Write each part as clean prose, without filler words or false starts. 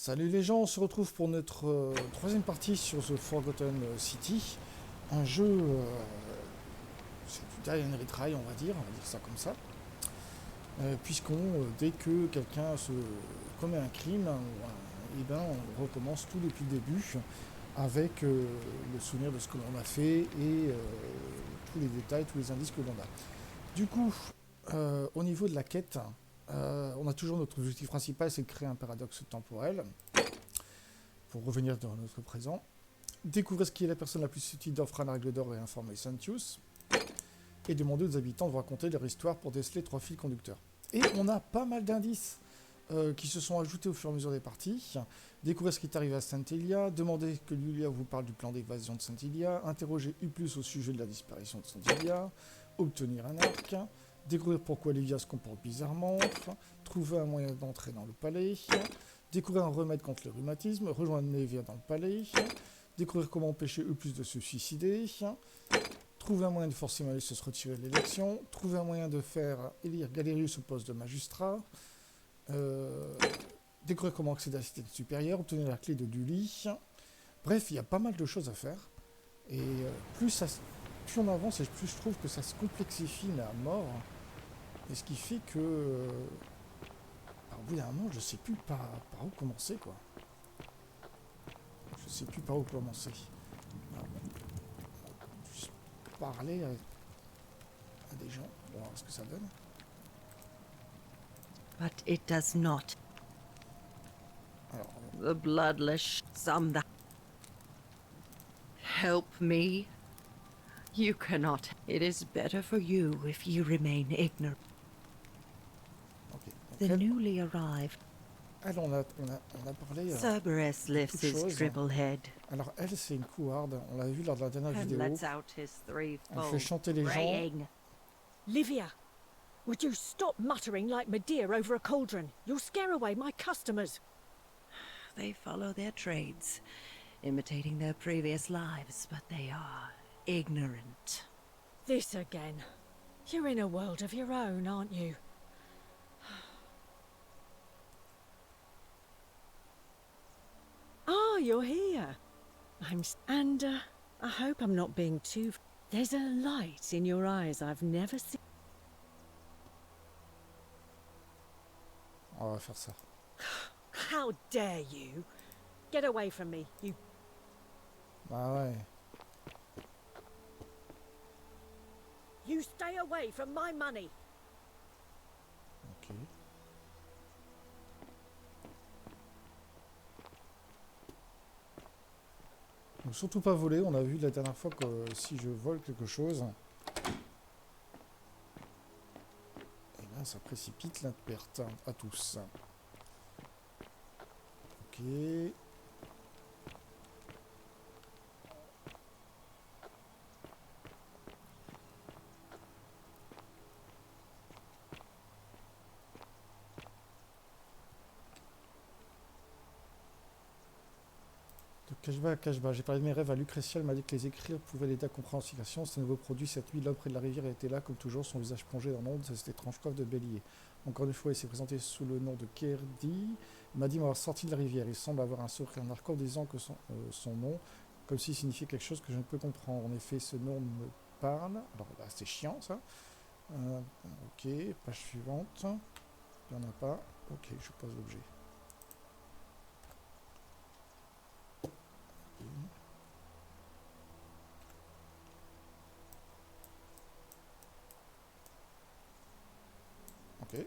Salut les gens, on se retrouve pour notre troisième partie sur The Forgotten City. Un jeu, c'est du die and retry on va dire ça comme ça. Dès que quelqu'un se commet un crime, et ben on recommence tout depuis le début avec le souvenir de ce que l'on a fait et tous les détails, tous les indices que l'on a. Du coup, au niveau de la quête, on a toujours notre objectif principal, c'est de créer un paradoxe temporel pour revenir dans notre présent. Découvrir ce qui est la personne la plus utile d'offrir la règle d'or et informer Sentius. Et demander aux habitants de raconter leur histoire pour déceler 3 fils conducteurs. Et on a pas mal d'indices qui se sont ajoutés au fur et à mesure des parties. Découvrir ce qui est arrivé à Saint-Elia, demander que Julia vous parle du plan d'évasion de Saint-Elia, interroger U+, au sujet de la disparition de Saint-Elia, obtenir un arc, découvrir pourquoi Livia se comporte bizarrement, trouver un moyen d'entrer dans le palais, découvrir un remède contre le rhumatisme, rejoindre Nevia dans le palais, découvrir comment empêcher U+, de se suicider, trouver un moyen de forcer Malus à se retirer de l'élection, trouver un moyen de faire élire Galerius au poste de magistrat, découvrir comment accéder à la cité supérieure, obtenir la clé de Dully. Bref, il y a pas mal de choses à faire. Et plus on avance, et plus je trouve que ça se complexifie, mais à mort. Et ce qui fait que, au bout d'un moment, je sais plus par où commencer, quoi. Je sais plus par où commencer. Alors, juste parler à des gens, pour voir ce que ça donne. But it does not. Alors, The bloodless some. Help me. You cannot. It is better for you if you remain ignorant. ok. The Donc, newly arrived. elle, on a parlé Cerberus lifts beaucoup de his choses. triple head Alors, elle, c'est une couarde. On l'a vu lors de la dernière and vidéo. lets out his Elle fait threefold chanter les gens. braying. Livia, would you stop muttering like Medea over a cauldron? You'll scare away my customers. They follow their trades, imitating their previous lives, but they are ignorant. This again. You're in a world of your own, aren't you? Ah, you're here. I hope I'm not being too... There's a light in your eyes I've never seen. On va faire ça. How dare you? Get away from me, you... Bah ouais. You stay away from my money. Ok. Donc surtout pas voler. On a vu la dernière fois que si je vole quelque chose, eh bien ça précipite la perte à tous. Ok. Cashback à cashback. J'ai parlé de mes rêves à Lucrétia, elle m'a dit que les écrire pouvaient l'aider à comprendre la situation. C'est un nouveau produit. Cette nuit, l'homme près de la rivière était là, comme toujours, son visage plongé dans l'onde, cette étrange coiffe de bélier. Encore une fois, il s'est présenté sous le nom de Kerdi. Il m'a dit m'avoir sorti de la rivière. Il semble avoir un sourire narquois disant que son nom, comme s'il signifiait quelque chose que je ne peux comprendre. En effet, ce nom me parle. Alors là, c'est chiant, ça. Ok, page suivante. Il n'y en a pas. Ok, je pose l'objet. Ok.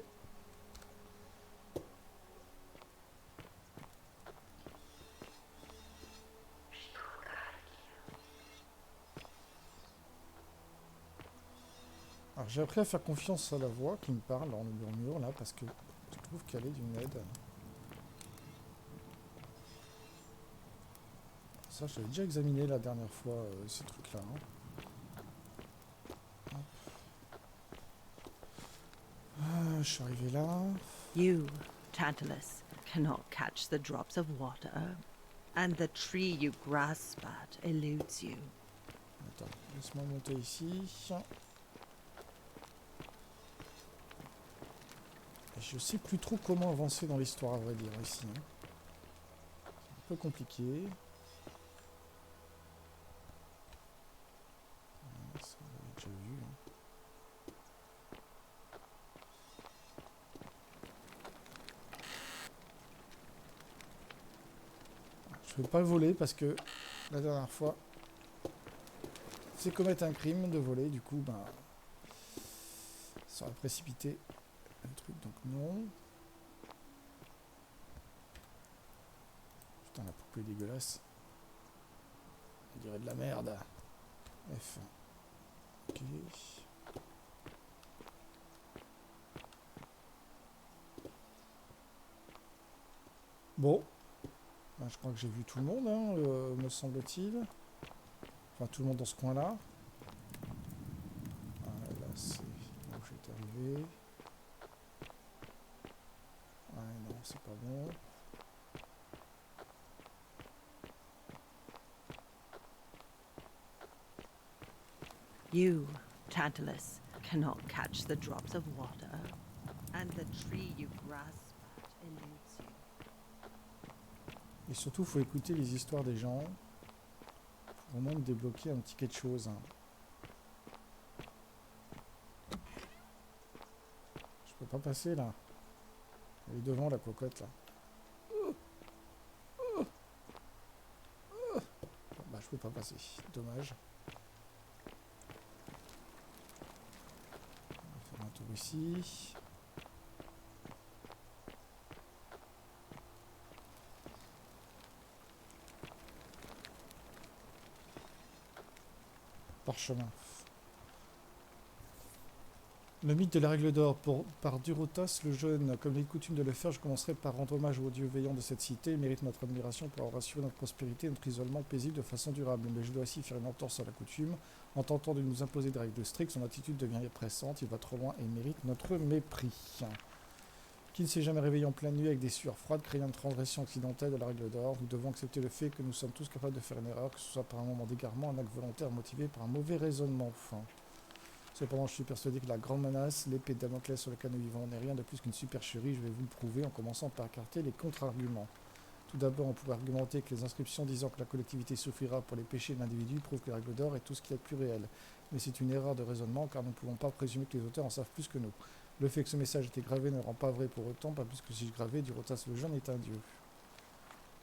Alors j'ai appris à faire confiance à la voix qui me parle en le murmure là parce que je trouve qu'elle est d'une aide. Ça j'avais déjà examiné la dernière fois ces trucs là. Je suis arrivé là. You, Tantalus, cannot catch the drops of water, and the tree you grasp at eludes you. Attends, laisse-moi monter ici. Et je sais plus trop comment avancer dans l'histoire à vrai dire ici. peu compliqué. Ouais, ça, on l'avait déjà vu. Hein. Je ne vais pas le voler parce que la dernière fois, c'est commettre un crime de voler. Du coup, ben, ça aurait précipité le truc. Donc non. Putain, la poupée est dégueulasse. On dirait de la merde. F. Ok. Bon. Ben, je crois que j'ai vu tout le monde, hein, me semble-t-il. Enfin, tout le monde dans ce coin-là. Ah, là, c'est là où j'étais arrivé. Ouais, non, c'est pas bon. You, Tantalus, cannot catch the drops of water, and the tree you grasp at eludes you. Et surtout, il faut écouter les histoires des gens pour au moins me débloquer un petit quelque chose. Hein. Je peux pas passer là. Elle est devant la cocotte là. Bah, je peux pas passer. Dommage. On va faire un tour ici. Parchemin. Le mythe de la règle d'or par Durotas le Jeune. Comme il est coutume de le faire, je commencerai par rendre hommage aux dieux veillants de cette cité. Ils méritent notre admiration pour avoir assuré notre prospérité et notre isolement paisible de façon durable. Mais je dois aussi faire une entorse à la coutume. En tentant de nous imposer des règles strictes, son attitude devient pressante, il va trop loin et mérite notre mépris. Qui ne s'est jamais réveillé en pleine nuit avec des sueurs froides, craignant une transgression accidentelle de la règle d'or. Nous devons accepter le fait que nous sommes tous capables de faire une erreur, que ce soit par un moment d'égarement, un acte volontaire motivé par un mauvais raisonnement. Enfin. Cependant, je suis persuadé que la grande menace, l'épée de Damoclès sur laquelle nous vivons, n'est rien de plus qu'une supercherie. Je vais vous le prouver en commençant par écarter les contre-arguments. Tout d'abord, on pourrait argumenter que les inscriptions disant que la collectivité souffrira pour les péchés de l'individu prouvent que la règle d'or est tout ce qu'il y a de plus réel. Mais c'est une erreur de raisonnement car nous ne pouvons pas présumer que les auteurs en savent plus que nous. Le fait que ce message ait été gravé ne le rend pas vrai pour autant, pas plus que si je gravais Durotas le Jeune est un dieu.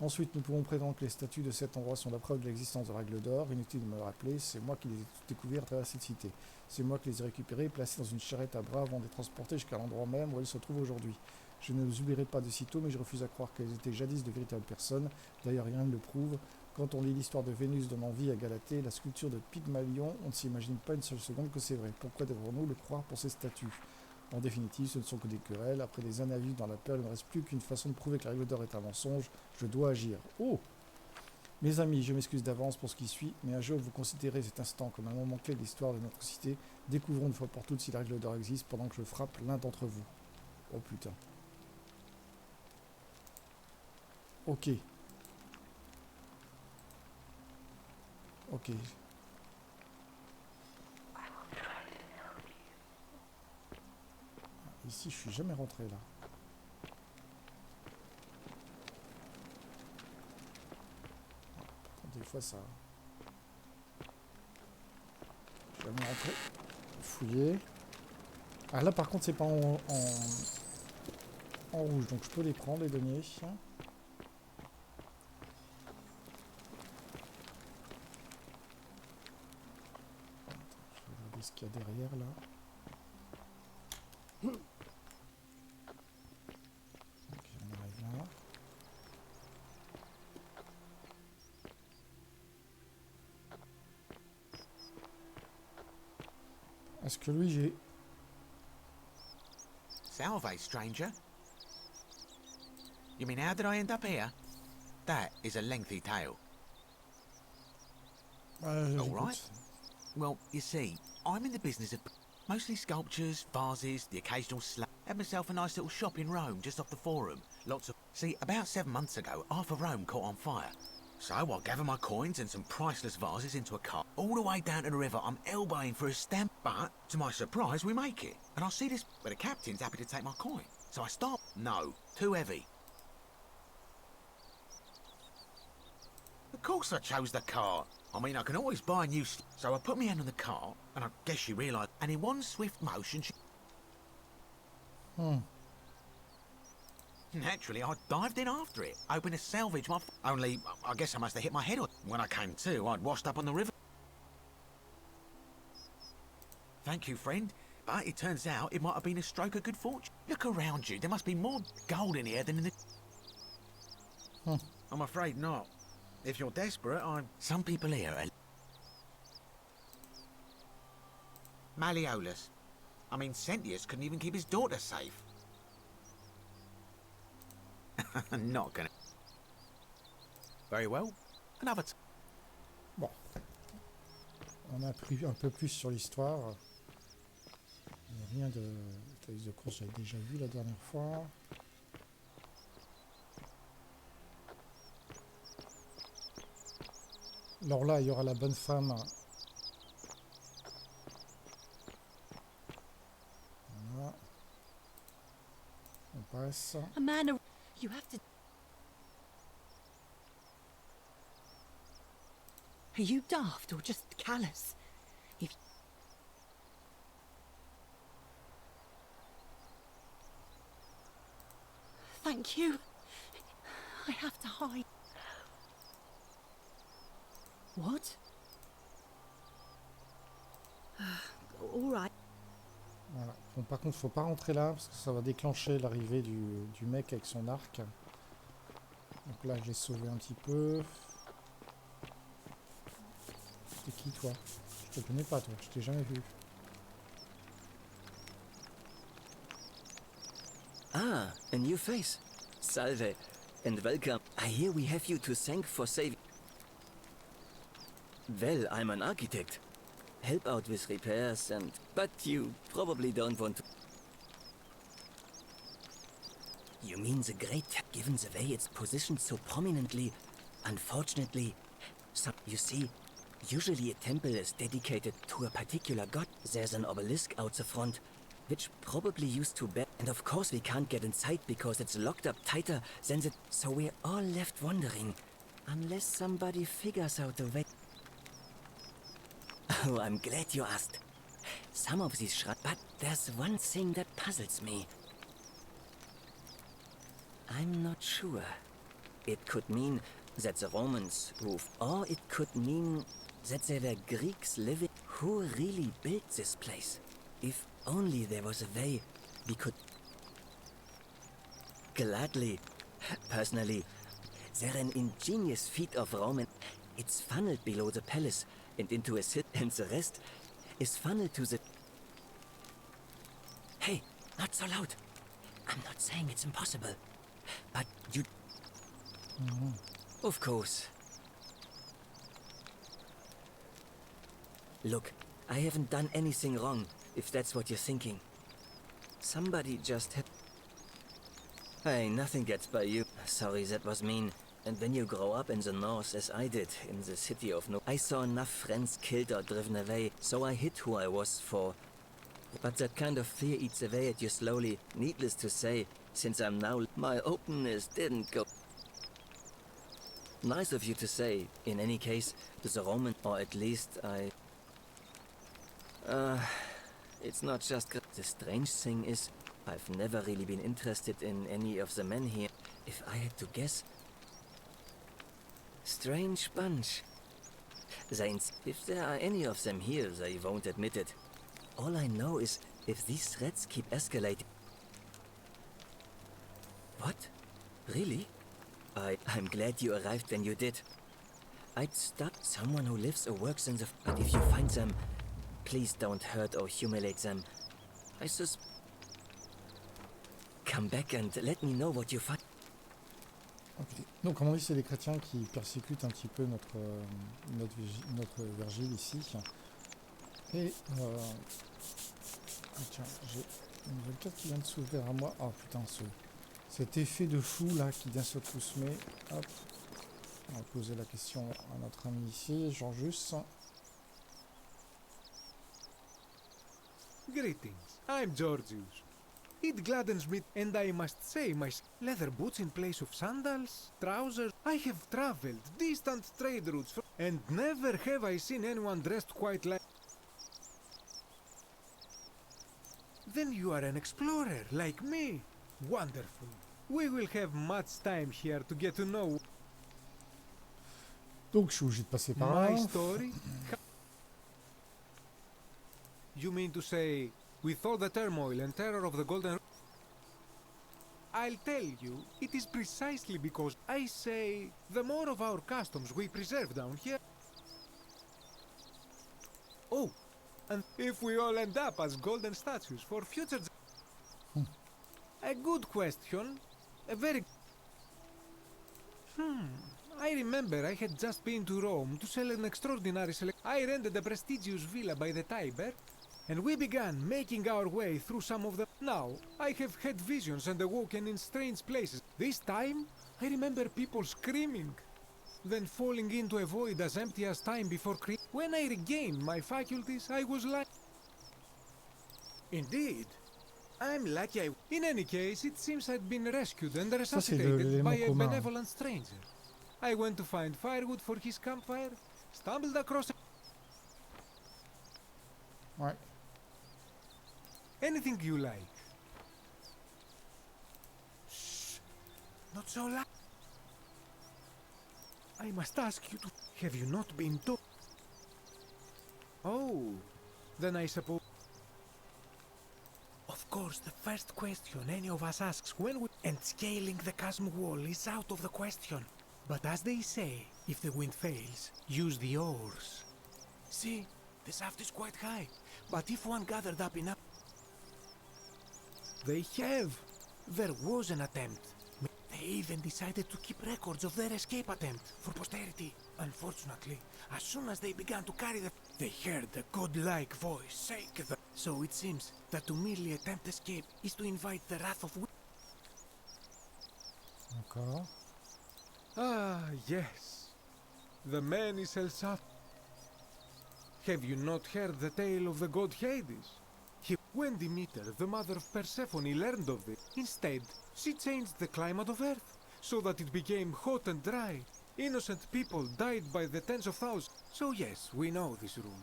Ensuite, nous pouvons prétendre que les statues de cet endroit sont la preuve de l'existence de règles d'or. Inutile de me le rappeler, c'est moi qui les ai toutes découvertes à travers cette cité. C'est moi qui les ai récupérées et placées dans une charrette à bras avant de les transporter jusqu'à l'endroit même où elles se trouvent aujourd'hui. Je ne les oublierai pas de sitôt, mais je refuse à croire qu'elles étaient jadis de véritables personnes. D'ailleurs, rien ne le prouve. Quand on lit l'histoire de Vénus donnant vie à Galatée, la sculpture de Pygmalion, on ne s'imagine pas une seule seconde que c'est vrai. Pourquoi devrions-nous le croire pour ces statues ? En définitive, ce ne sont que des querelles. Après des années à vivre dans la peur, il ne me reste plus qu'une façon de prouver que la règle d'or est un mensonge. Je dois agir. Oh ! Mes amis, je m'excuse d'avance pour ce qui suit, mais un jour vous considérez cet instant comme un moment clé de l'histoire de notre cité. Découvrons une fois pour toutes si la règle d'or existe pendant que je frappe l'un d'entre vous. Oh putain. Ok. Ok. Ici, je suis jamais rentré là. Des fois, ça. Je suis jamais rentré. Fouiller. Ah là, par contre, c'est pas en rouge, donc je peux les prendre, les deniers. Je vais regarder ce qu'il y a derrière là. Est-ce que lui, j'ai... Salve, stranger. You mean how did I end up here? That is a lengthy tale. All right. Well, you see, I'm in the business of mostly sculptures, vases, the occasional slab. Had myself a nice little shop in Rome, just off the Forum. Lots of... See, about 7 months ago, half of Rome caught on fire. So I gather my coins and some priceless vases into a cart. All the way down to the river, I'm elbowing for a stamp. But, to my surprise, we make it. And I see this, but the captain's happy to take my coin. So I start... No, too heavy. course I chose the cart. I mean, I can always buy new so I put my hand on the cart, and I guess she realised, and in one swift motion she... Naturally, I dived in after it, hoping to salvage my... Only, I guess I must have hit my head on. When I came to, I'd washed up on the river. Thank you, friend. But it turns out it might have been a stroke of good fortune. Look around you. There must be more gold in here than in the... I'm afraid not. If you're desperate, I'm... Some people here are... Malleolus. I mean, Sentius couldn't even keep his daughter safe. Not gonna... Very well. Another... Bon. On a appris un peu plus sur l'histoire. Il n'y a rien de... La liste de course, j'avais déjà vu la dernière fois. Alors là, il y aura la bonne femme. Voilà. On passe. A man, you have to... Are you daft or just callous? If... Thank you. I have to hide. What? All right. Voilà. Bon, par contre, faut pas rentrer là parce que ça va déclencher l'arrivée du mec avec son arc. Donc là, je l'ai sauvé un petit peu. T'es qui, toi? Je te connais pas, toi. Je t'ai jamais vu. Ah, a new face. Salve, and welcome. I hear we have you to thank for saving... Well, I'm an architect. Help out with repairs and... But you probably don't want to... You mean the great... Given the way it's positioned so prominently, unfortunately... You see, usually a temple is dedicated to a particular god. There's an obelisk out the front, which probably used to be... And of course we can't get inside because it's locked up tighter than the... So we're all left wondering. Unless somebody figures out a way... Oh, I'm glad you asked. Some of these shrines... But there's one thing that puzzles me. I'm not sure. It could mean that the Romans who... Or it could mean that there were Greeks living... Who really built this place? If only there was a way we could... Gladly. Personally, they're an ingenious feat of Roman... It's funneled below the palace and into a city, and the rest is funneled to the... Hey, not so loud. I'm not saying it's impossible, but you... Of course. Look, I haven't done anything wrong, if that's what you're thinking. Somebody just had... Hey, nothing gets by you. Sorry, that was mean. And when you grow up in the north, as I did, in the city of No... I saw enough friends killed or driven away, so I hid who I was for. But that kind of fear eats away at you slowly. Needless to say, since I'm now... My openness didn't go... Nice of you to say. In any case, the Roman... Or at least I... It's not just... The strange thing is, I've never really been interested in any of the men here. If I had to guess... Strange bunch. Saints, if there are any of them here, they won't admit it. All I know is, if these threats keep escalating... What? Really? I'm glad you arrived when you did. I'd start someone who lives or works in the... But if you find them, please don't hurt or humiliate them. I Come back and let me know what you find. Okay. Donc, comme on dit, c'est les chrétiens qui persécutent un petit peu notre Virgile ici. Et tiens, j'ai une nouvelle carte qui vient de s'ouvrir à moi. Oh putain, cet effet de fou là qui d'un seul coup se met. Hop. On va poser la question à notre ami ici, Jean-Jus. Greetings, I'm Georgius. It gladdens me, and I must say, my leather boots in place of sandals, trousers. I have traveled distant trade routes, and never have I seen anyone dressed quite like. Then you are an explorer, like me. Wonderful. We will have much time here to get to know Donc je suis obligé de passer par là. my story. You mean to say, with all the turmoil and terror of the Golden... I'll tell you, it is precisely because I say the more of our customs we preserve down here. Oh, and if we all end up as golden statues for future... A good question. A very... I remember I had just been to Rome to sell an extraordinary I rented a prestigious villa by the Tiber, and we began making our way through some of them. Now, I have had visions and awoken in strange places. This time, I remember people screaming, then falling into a void as empty as time before When I regained my faculties, I was like... Indeed. I'm lucky I... In any case, it seems I'd been rescued and resuscitated by a benevolent stranger. I went to find firewood for his campfire, stumbled across... Ouais. Anything you like. Shh. Not so loud. I must ask you to... Have you not been told? Oh, then I suppose... Of course, the first question any of us asks when we... And scaling the chasm wall is out of the question. But as they say, if the wind fails, use the oars. See, the shaft is quite high. But if one gathered up enough... They have. There was an attempt. They even decided to keep records of their escape attempt for posterity. Unfortunately, as soon as they began to carry the... They heard the godlike voice shake the... So it seems that to merely attempt escape is to invite the wrath of... D'accord. Ah, yes. The man is Elsat. Have you not heard the tale of the god Hades? When Demeter, the mother of Persephone, learned of it, instead, she changed the climate of Earth, so that it became hot and dry. Innocent people died by the tens of thousands. So yes, we know this rule.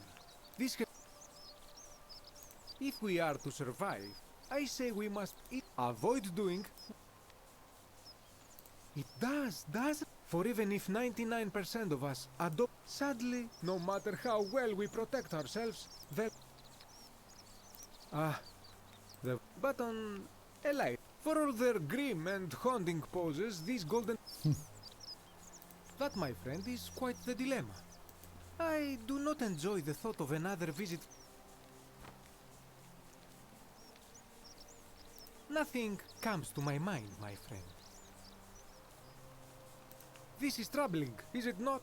If we are to survive, I say we must avoid doing... It does. For even if 99% of us adopt... Sadly, no matter how well we protect ourselves, but on a light. For all their grim and haunting poses, these golden... That, my friend, is quite the dilemma. I do not enjoy the thought of another visit. Nothing comes to my mind, my friend. This is troubling, is it not?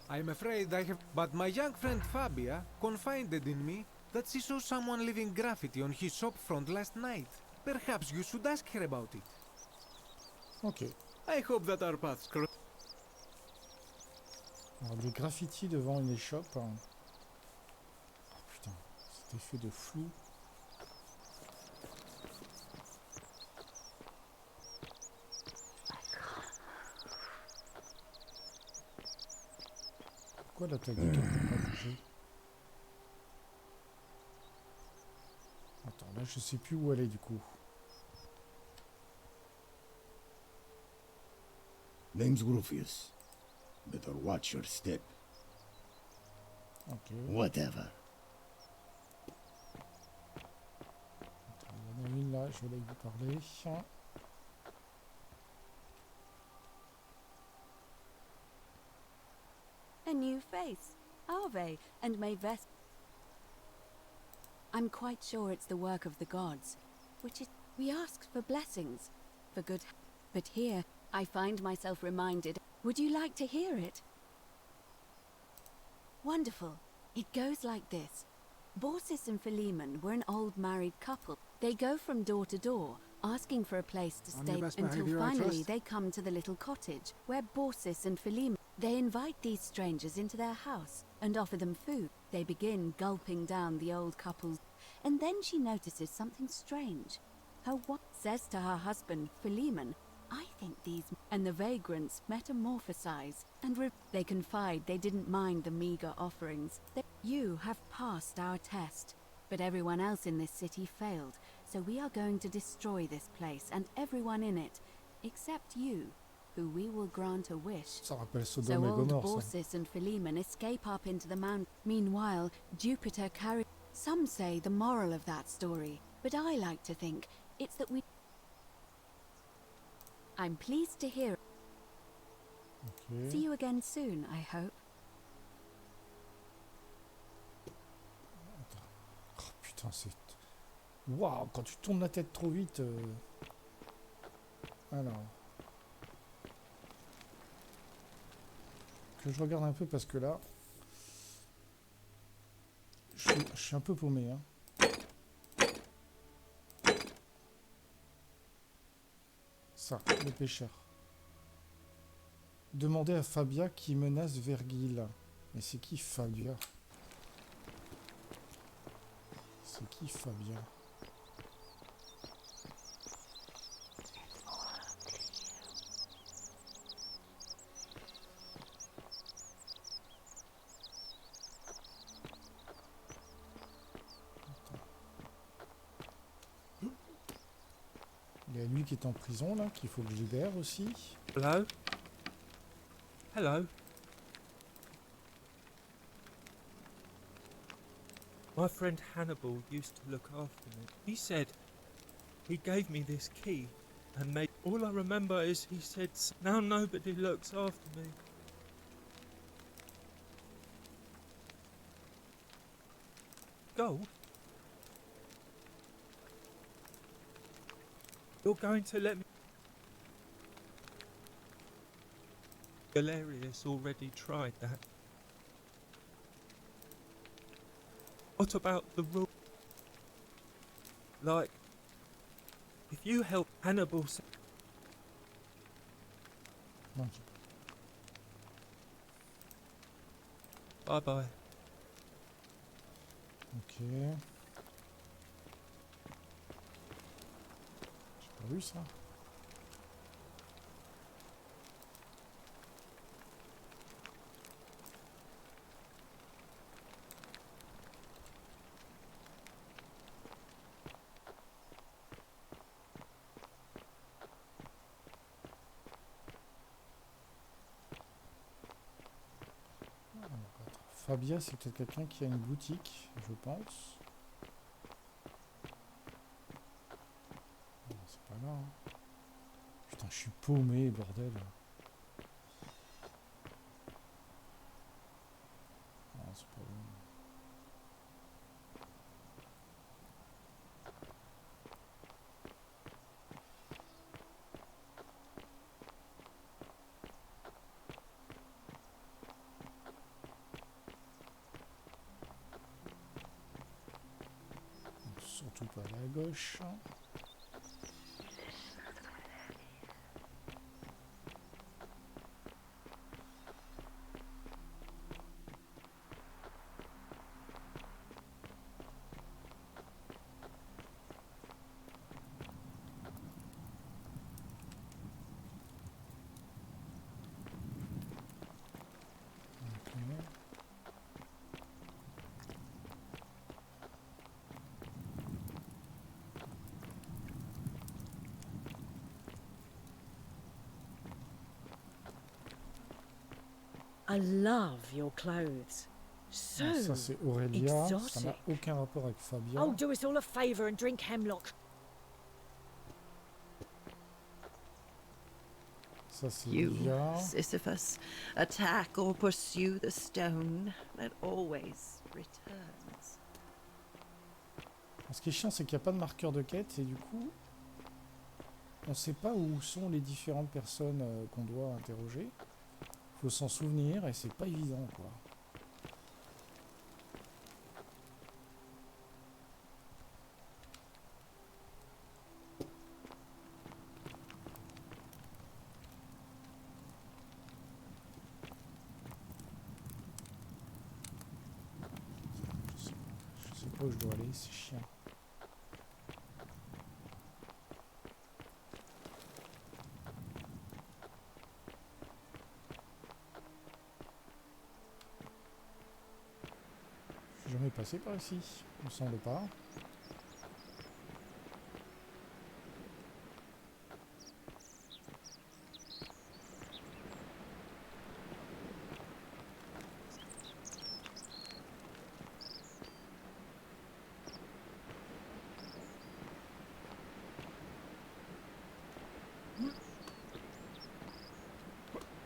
I'm afraid I have... But my young friend Fabia confided in me that she saw someone leaving graffiti on his shop front last night. Perhaps you should ask her about it. Ok. I hope that our paths cross. Alors des graffitis devant une échoppe. Oh putain, cet effet de flou. Pourquoi la taille ne peut pas bouger? Attends, là je sais plus où elle est du coup. Name's Rufius. Better watch your step. Ok. Whatever. Attends, il y en a une là, je vais aller vous parler. A new face. Ave and may vest. I'm quite sure it's the work of the gods, which is we ask for blessings, for good. But here, I find myself reminded. Would you like to hear it? Wonderful. It goes like this. Baucis and Philemon were an old married couple. They go from door to door, asking for a place to stay until finally they come to the little cottage where Baucis and Philemon... They invite these strangers into their house and offer them food. They begin gulping down the old couple's... And then she notices something strange. Her wife says to her husband, Philemon, I think these and the vagrants metamorphosize and they confide they didn't mind the meager offerings. You have passed our test, but everyone else in this city failed, so we are going to destroy this place and everyone in it, except you, who we will grant a wish. Ça rappelle So Sodome et old Gomorre, ça. Baucis and Philemon escape up into the mountain. Meanwhile, Jupiter carries... Some say the moral of that story, but I like to think it's that we... I'm pleased to hear. Ok. See you again soon, I hope. Oh putain, c'est... Waouh, quand tu tournes la tête trop vite... Alors... Que je regarde un peu parce que là... Je suis un peu paumé, hein. Ça, le pêcheur. Demandez à Fabia qui menace Vergil. Mais c'est qui Fabia? C'est qui Fabia? Il y a lui qui est en prison là, qu'il faut que je libère aussi. Hello? Hello? My friend Hannibal used to look after me. He said he gave me this key and made... All I remember is he said, now nobody looks after me. Gold? You're going to let me... Galerius already tried that. What about the rule? Like, if you help Hannibal... Non. Bye bye. Ok. J'ai pas vu ça. Fabia, c'est peut-être quelqu'un qui a une boutique, je pense. Non, c'est pas là. Hein. Putain, je suis paumé, bordel. Non, c'est pas bon. Surtout pas à la gauche. I love your clothes. So Ça c'est Aurélia, ça n'a exotic. aucun rapport avec Fabia. Oh, do us all a favour and drink hemlock. Ça c'est You, Livia. Sisyphus, attack or pursue the stone that always returns. Ce qui est chiant, c'est qu'il n'y a pas de marqueur de quête et du coup, on ne sait pas où sont les différentes personnes qu'on doit interroger. Faut s'en souvenir et c'est pas évident quoi. Je sais pas où je dois aller, c'est chiant. passer par ici. Il me semble pas.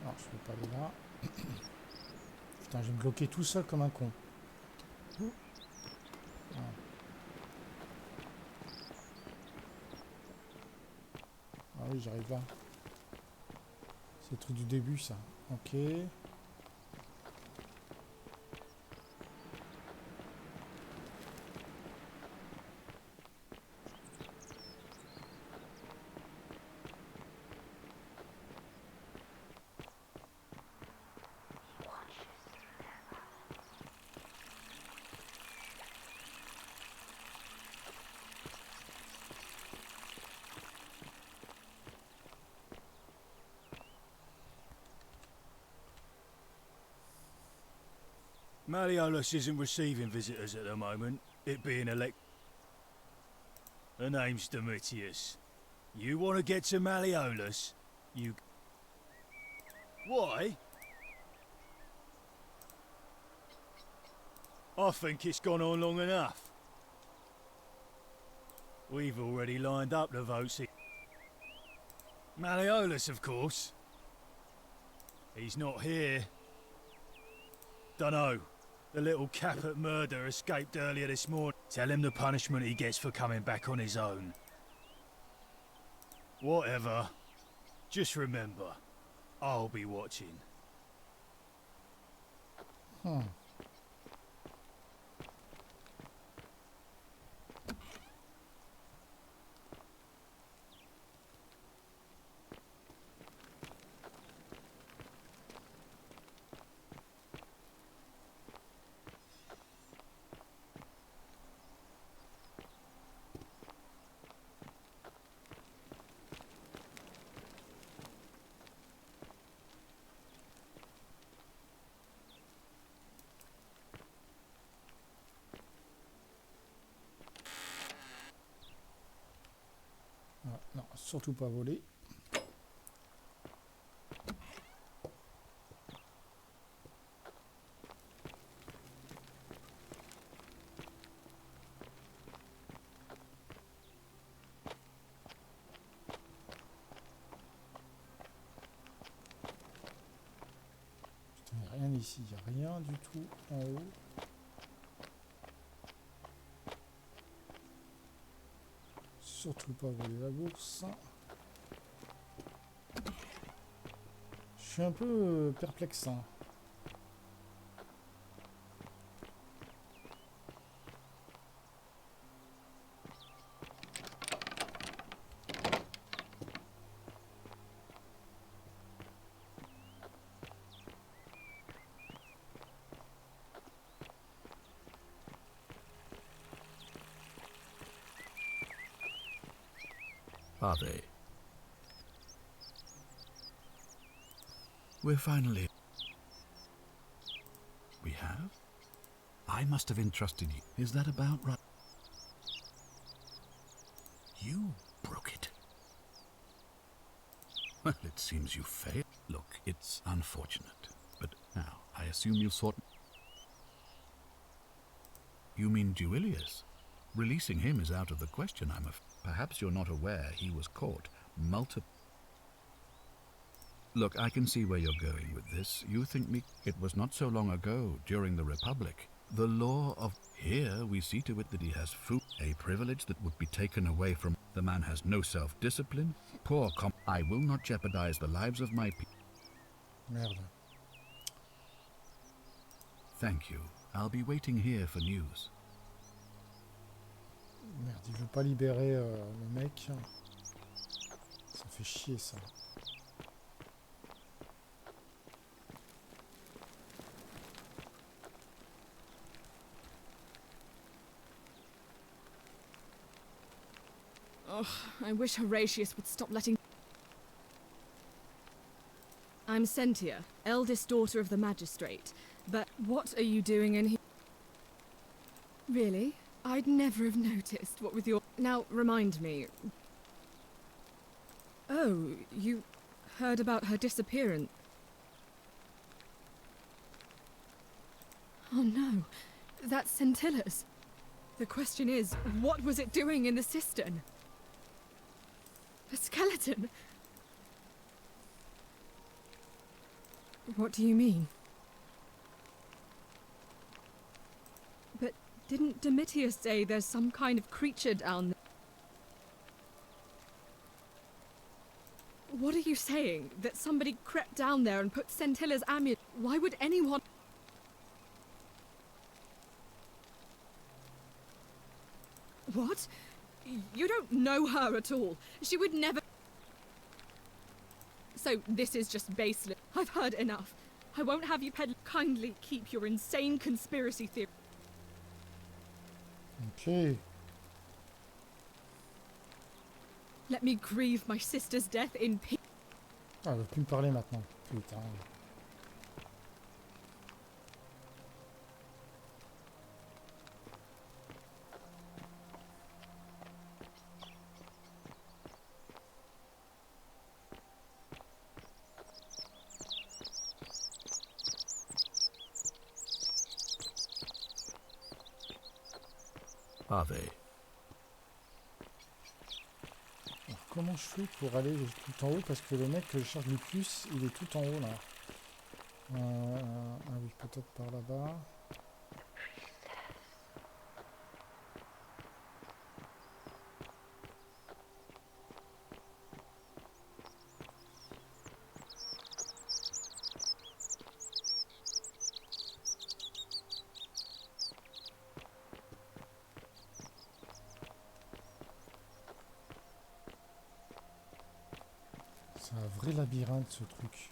Non, je ne peux pas aller là. Putain, je vais me bloquer tout seul comme un con. Ah. Ah oui, j'arrive là. C'est le truc du début, ça. Ok. Malleolus isn't receiving visitors at the moment, it being elect. Her name's Domitius. You want to get to Malleolus? You... Why? I think it's gone on long enough. We've already lined up the votes here. Malleolus, of course. He's not here. Dunno. The little cap at murder escaped earlier this morning. Tell him the punishment he gets for coming back on his own. Whatever. Just remember, I'll be watching. Ah, non, surtout pas voler. Putain, il n'y a rien ici, il n'y a rien du tout en haut. Surtout pas voler la bourse. Je suis un peu perplexe. Partie. We're finally... We have? I must have entrusted you. Is that about right? You broke it. Well, it seems you failed. Look, it's unfortunate. But now, I assume you thought... You mean Duilius? Releasing him is out of the question, I'm afraid. Perhaps you're not aware he was caught multiple... Look, I can see where you're going with this. You think me... It was not so long ago, during the Republic. The law of... Here, we see to it that he has food, a privilege that would be taken away from... The man has no self-discipline. Poor I will not jeopardize the lives of my people. Merde. Thank you. I'll be waiting here for news. Merde, il veut pas libérer le mec. Ça fait chier, ça. Ugh, I wish Horatius would stop letting... I'm Sentia, eldest daughter of the magistrate. But what are you doing in here? Really? I'd never have noticed, what with your... Now, remind me. Oh, you heard about her disappearance? Oh no, that's Scintilla's. The question is, what was it doing in the cistern? A skeleton? What do you mean? But didn't Domitius say there's some kind of creature down there? What are you saying? That somebody crept down there and put Scintilla's amulet? Why would anyone... What? You don't know her at all. She would never... So this is just baseless. I've heard enough. I won't have you peddle. Kindly keep your insane conspiracy theory. Ok. Let me grieve my sister's death in peace. Ah, elle veut plus me parler maintenant. Putain. Ave. Alors, comment je fais pour aller tout en haut? Parce que le mec que je cherche le plus, il est tout en haut là. Ah oui, peut-être par là-bas. C'est un vrai labyrinthe ce truc.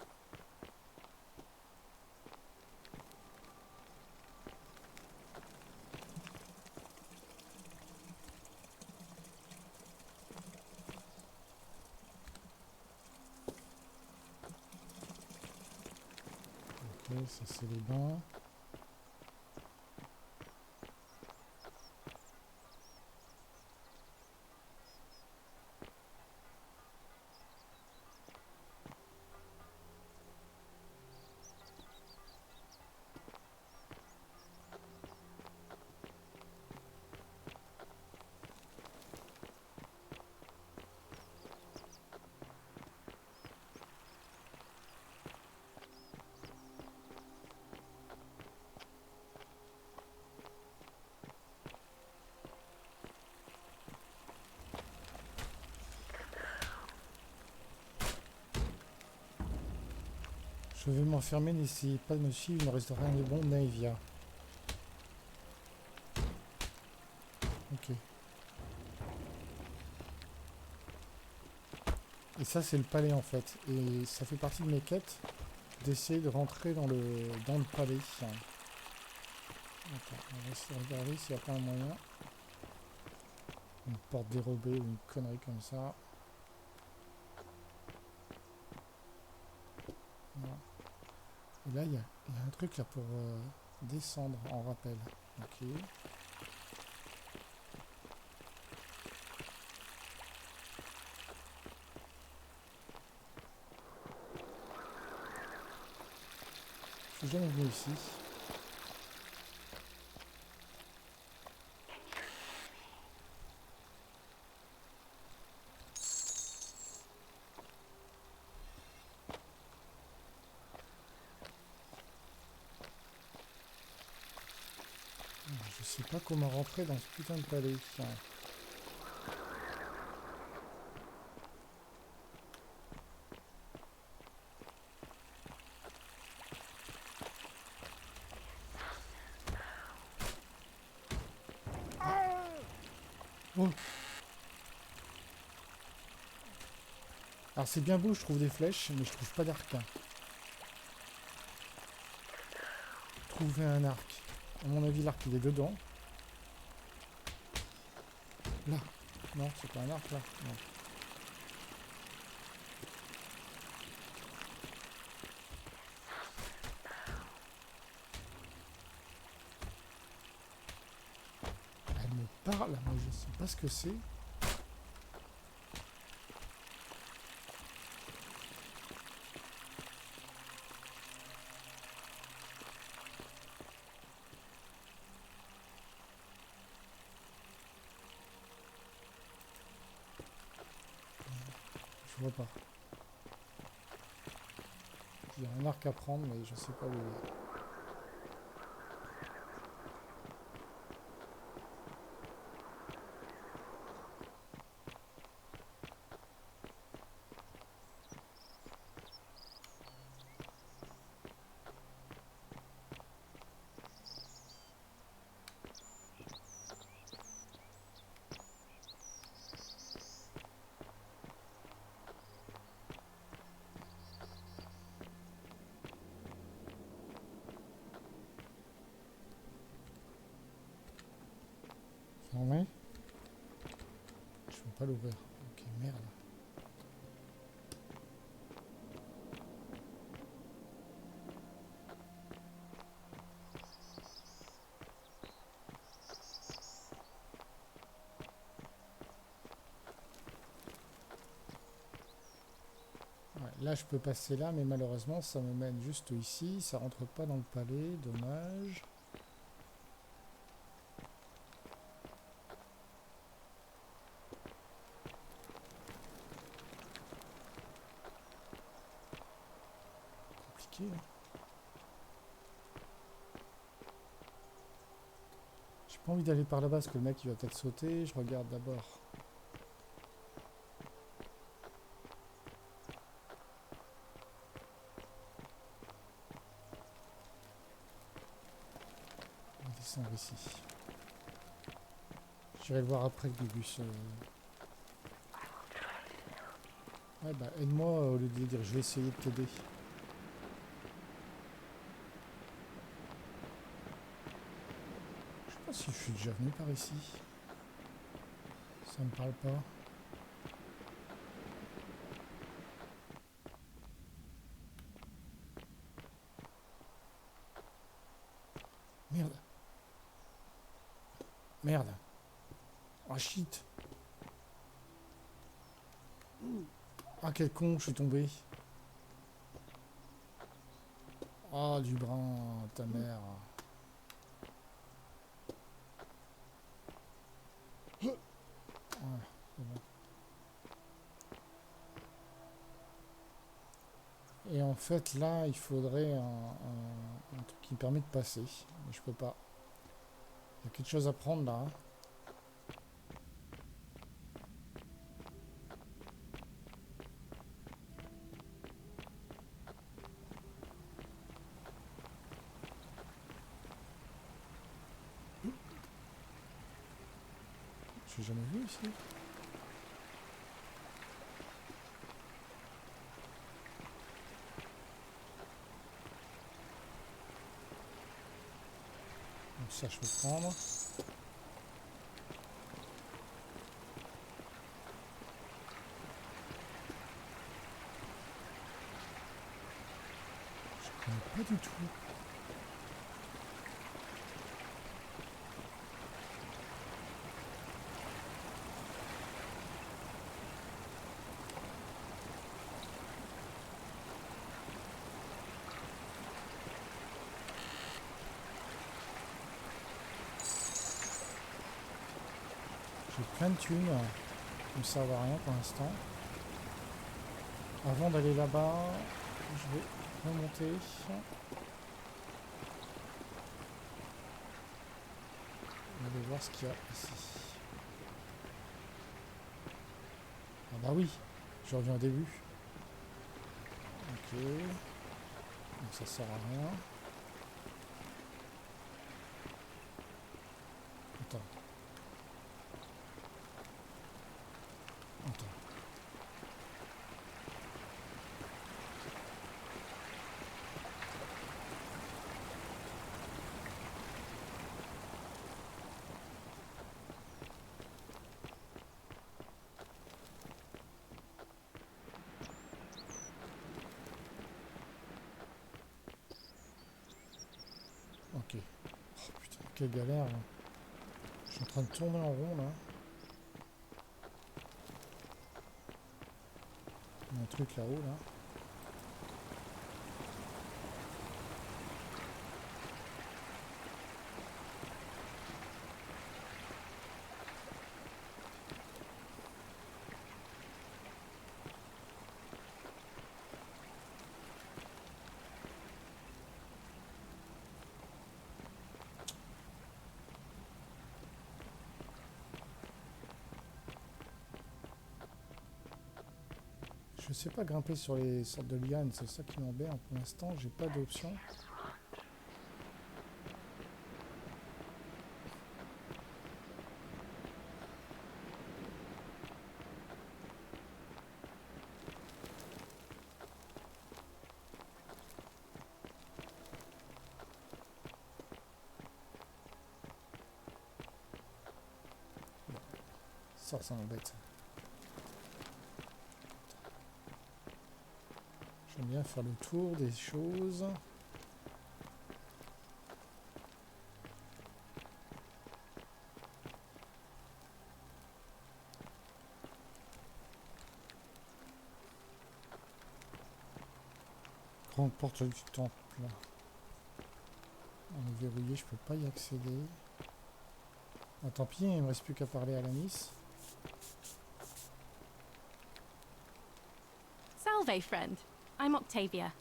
Ok, ça c'est les bains. Je vais m'enfermer, n'essayez pas de me suivre, il ne reste rien de bon, Naevia. Ok. Et ça c'est le palais en fait. Et ça fait partie de mes quêtes d'essayer de rentrer dans le palais. Attends, on va essayer de regarder s'il n'y a pas un moyen. Une porte dérobée ou une connerie comme ça. Voilà. Et là, il y a un truc là pour descendre en rappel. Ok. Je suis jamais venu ici. Je sais pas comment rentrer dans ce putain de palais. Oh. Alors c'est bien beau, je trouve des flèches, mais je trouve pas d'arc. Trouver un arc. À mon avis, l'arc il est dedans. Là. Non, c'est pas un arc là. Non. par là, moi je sais pas ce que c'est. Je vois pas. Il y a un arc à prendre, mais je sais pas où il est. Fermé. Je peux pas l'ouvrir. Ok, merde. Ouais, là, je peux passer là, mais malheureusement, ça me mène juste ici. Ça rentre pas dans le palais. Dommage. Compliqué, hein. J'ai pas envie d'aller par là-bas parce que le mec il va peut-être sauter. Je regarde d'abord. On va descendre ici. J'irai le voir après que Gugus. Ouais bah aide-moi au lieu de dire je vais essayer de t'aider. Je sais pas si je suis déjà venu par ici. Ça me parle pas. Merde. Merde. Oh shit. Ah quel con, je suis tombé. Oh du brin, ta mère. Voilà, c'est bon. Et en fait là il faudrait un truc qui me permet de passer. Mais je peux pas. Il y a quelque chose à prendre là. J'ai jamais vu ici. Donc ça je peux prendre. Je connais pas du tout. J'ai plein de thunes qui me servent à rien pour l'instant. Avant d'aller là-bas, je vais remonter. On va voir ce qu'il y a ici. Ah bah oui, je reviens au début. Ok. Donc ça sert à rien. Attends. Attends. Ok. Oh putain, quelle galère là. suis en train de tourner en rond là. Il y a un truc là-haut là. Je sais pas grimper sur les sortes de lianes, c'est ça qui m'embête pour l'instant, j'ai pas d'option. Ça m'embête. J'aime bien faire le tour des choses. Grande porte du temple. On est verrouillé, je peux pas y accéder. Ah, tant pis, il me reste plus qu'à parler à la Miss. Salve, friend. I'm Octavia.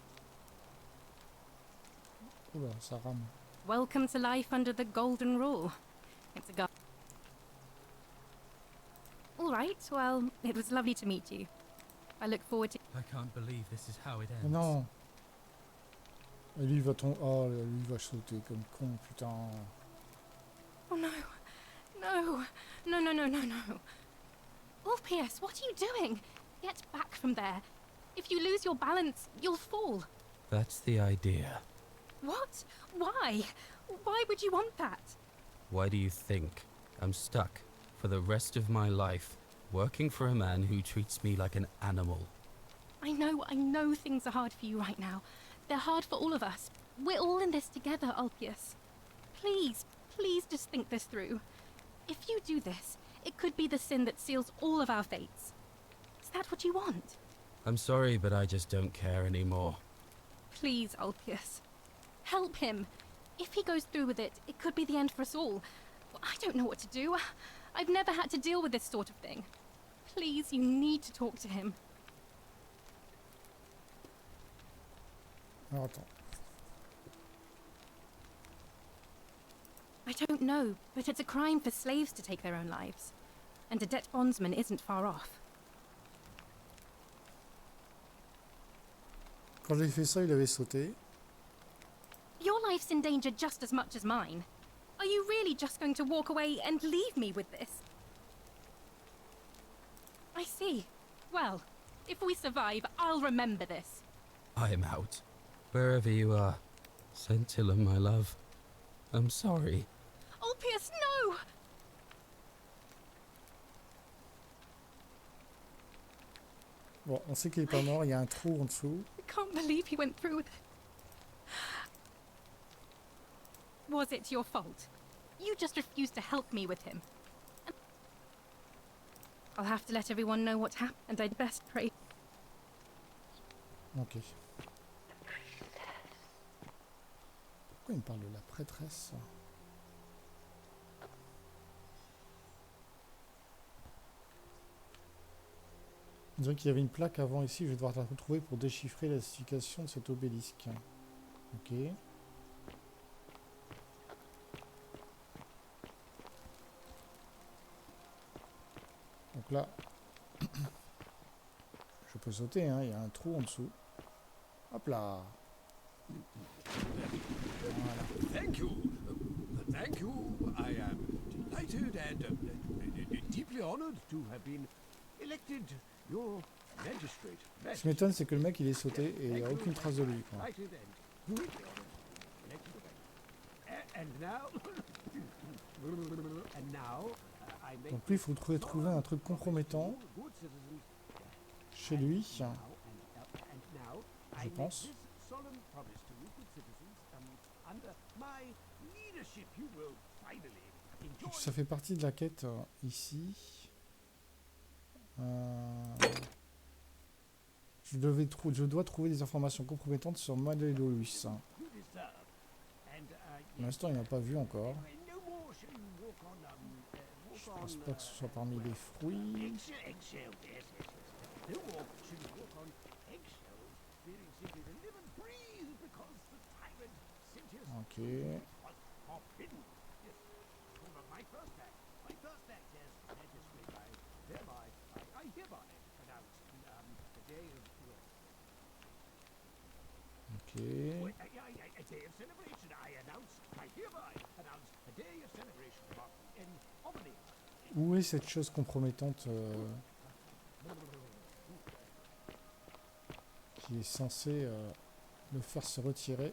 Oula, ça rame. Welcome to life under the golden rule. It's a go. All right, well, it was lovely to meet you. I look forward to... I can't believe this is how it ends. Mais non. Et lui, il va tomber. Oh, lui, il va sauter comme con, putain. Oh no. No. No, no, no, no, no. Ulpius, what are you doing? Get back from there. If you lose your balance, you'll fall. That's the idea. What? Why? Why would you want that? Why do you think I'm stuck for the rest of my life working for a man who treats me like an animal? I know things are hard for you right now. They're hard for all of us. We're all in this together, Ulpius. Please, please just think this through. If you do this, it could be the sin that seals all of our fates. Is that what you want? I'm sorry, but I just don't care anymore. Please, Ulpius. Help him. If he goes through with it, it could be the end for us all. I don't know what to do. I've never had to deal with this sort of thing. Please, you need to talk to him. Alors, attends. I don't know, but it's a crime for slaves to take their own lives. And a debt bondsman isn't far off. Quand j'ai fait ça, il avait sauté. Your life's in danger just as much as mine. Are you really just going to walk away and leave me with this? I see. Well, if we survive, I'll remember this. I am out. Wherever you are. Scintilla, my love. I'm sorry. Ulpius, no! Bon, on sait qu'il est pas mort, il y a un trou en dessous. I can't believe he went through with it. Was it your fault? You just refused to help me with him. I'll have to let everyone know what happened, and I'd best pray. Ok. Pourquoi il me parle de la prêtresse? On dirait qu'il y avait une plaque avant ici, je vais devoir la retrouver pour déchiffrer la signification de cet obélisque. Ok. Donc là, je peux sauter, hein, il y a un trou en dessous. Hop là. Voilà. Thank you. Thank you. I am delighted and deeply honored to have been elected your magistrate. Ce qui m'étonne, c'est que le mec, il est sauté et il n'y a aucune trace de lui, quoi. Donc lui, il faut trouver un truc compromettant chez lui, je pense. Ça fait partie de la quête ici. Je dois trouver des informations compromettantes sur Madelolus. Pour l'instant, il n'a pas vu encore. Je pense pas que ce soit parmi les fruits. Ok. Ok. Où est cette chose compromettante qui est censée le faire se retirer?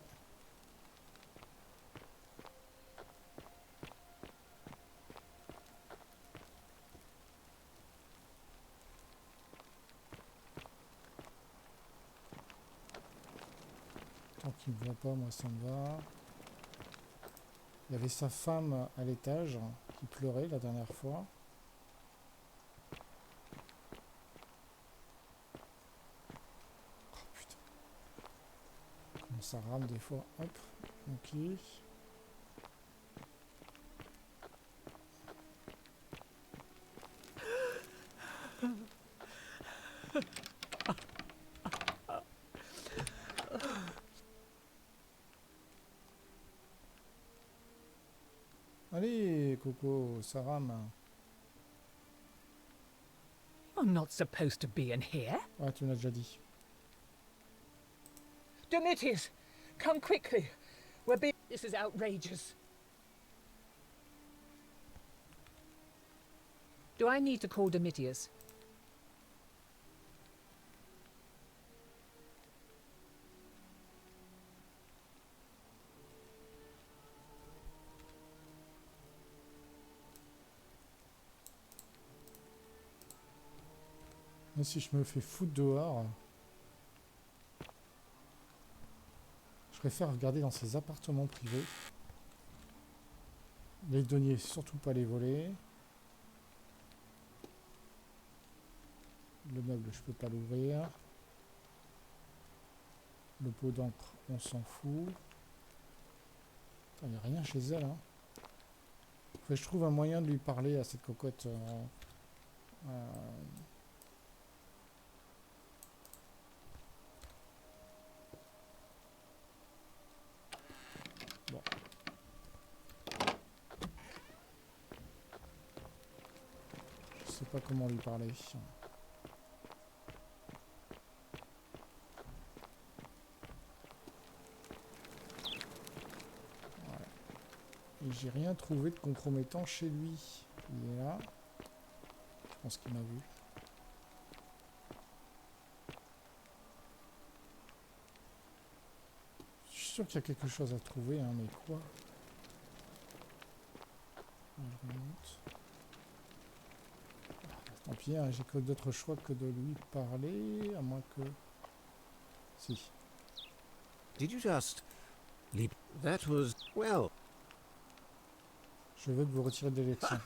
Tant qu'il ne me voit pas, moi ça me va. Il y avait sa femme à l'étage qui pleurait la dernière fois. Oh putain. Comment ça rame des fois. Hop. Ok. Allez, Coco, ça rame. You're not supposed to be in here. Ah, tu m'as déjà dit. Domitius, come quickly. We're being... This is outrageous. Do I need to call Domitius? Et si je me fais foutre dehors, je préfère regarder dans ses appartements privés. Les deniers, surtout pas les voler. Le meuble, je peux pas l'ouvrir. Le pot d'encre, on s'en fout. Il n'y a rien chez elle. Hein. Faut que je trouve un moyen de lui parler à cette cocotte. Bon. Je sais pas comment lui parler. Et j'ai rien trouvé de compromettant chez lui. Il est là. Je pense qu'il m'a vu. Je suis sûr qu'il y a quelque chose à trouver, hein, mais quoi? Je remonte. Tant pis, hein, j'ai que d'autres choix que de lui parler, à moins que... Si. Did you just leap? That was well. Je veux que vous retirez de l'élection.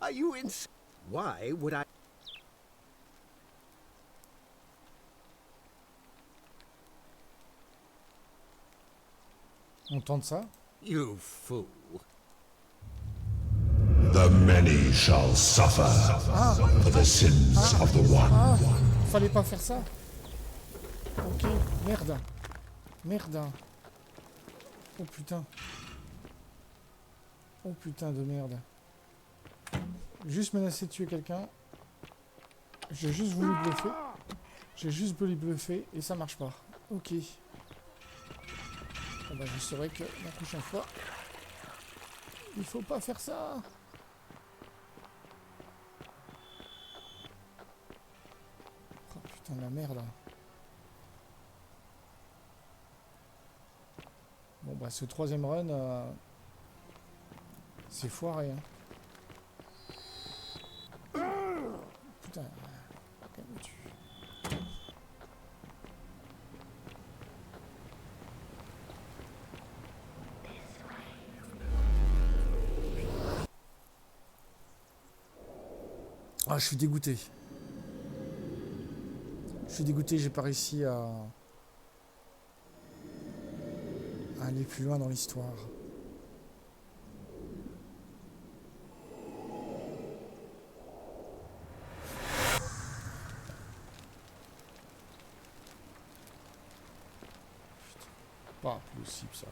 Are you in? Why would I? On tente ça? You fool. The many shall suffer for the sins of the one. Ah, fallait pas faire ça. Ok, merde. Merde. Oh putain. Oh putain de merde. Juste menacé de tuer quelqu'un. J'ai juste voulu bluffer. J'ai juste voulu bluffer et ça marche pas. Ok. Ah bah, je saurais que la prochaine fois, il faut pas faire ça. Oh putain de la merde. Bon bah ce troisième run, c'est foiré. Hein. Putain, calme-tu. Ah, je suis dégoûté. Je suis dégoûté, j'ai pas réussi à aller plus loin dans l'histoire. Pas possible ça.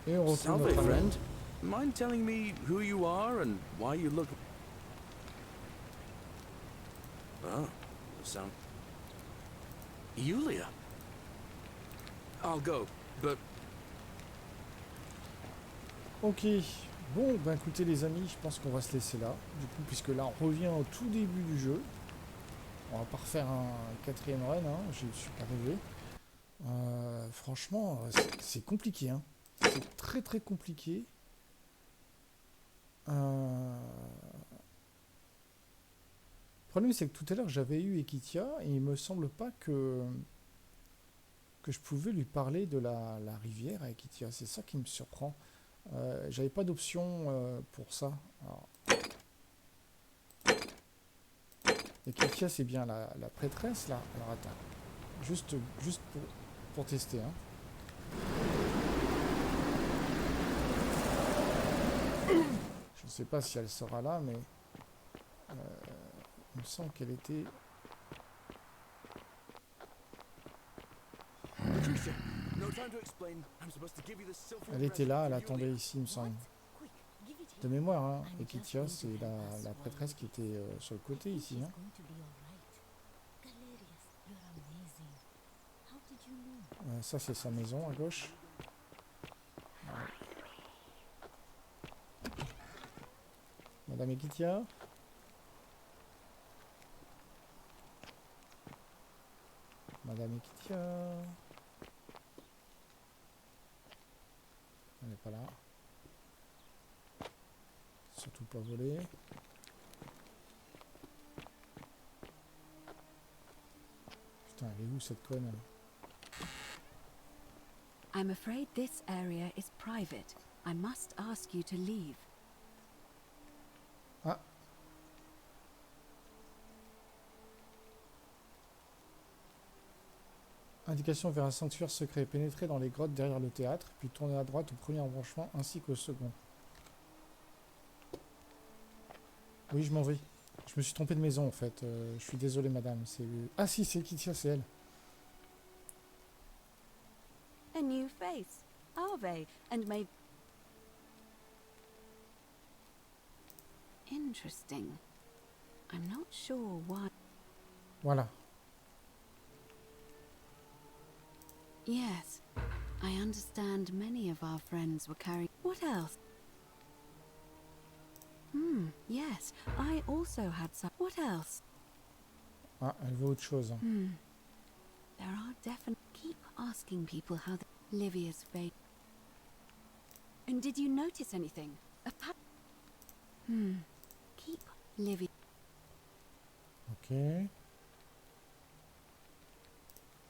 Et on retrouve Salve, notre ami. friend. Mind telling me who you are and why you look... Oh, sound... Yulia. I'll go, but... Ok. Bon, ben écoutez les amis, je pense qu'on va se laisser là. Du coup, puisque là on revient au tout début du jeu. On va pas refaire un 4e run, hein, je suis pas arrivé. Franchement, c'est compliqué. Hein. C'est très très compliqué. Le problème c'est que tout à l'heure j'avais eu Ekitia et il me semble pas que je pouvais lui parler de la rivière à Ekitia. C'est ça qui me surprend. J'avais pas d'option pour ça. Alors, Ekitia c'est bien la prêtresse là. Alors attends, juste pour tester. Hein. Je ne sais pas si elle sera là, mais il me semble qu'elle était... Elle était là, elle attendait ici, il me semble. De mémoire, hein. Ekitia, c'est la prêtresse qui était sur le côté ici. Hein. Ça, c'est sa maison à gauche. Madame Ekitia. Madame Ekitia. Elle n'est pas là. Surtout pas voler. Putain, elle est où cette conne? I'm afraid this area is private. I must ask you to leave. Ah. Indication vers un sanctuaire secret. Pénétrer dans les grottes derrière le théâtre, puis tourner à droite au premier embranchement ainsi qu'au second. Oui, je m'en vais. Je me suis trompé de maison en fait. Je suis désolé madame. Ah si, c'est Ekitia, c'est elle. A new face. Ave, and may... Interesting. I'm not sure why... Voilà. Yes, I understand many of our friends were carrying... What else? Yes, I also had some... What else? Ah, elle veut autre chose. There are definitely... Keep asking people how the... Livia's fate... And did you notice anything? Keep Livia... Ok.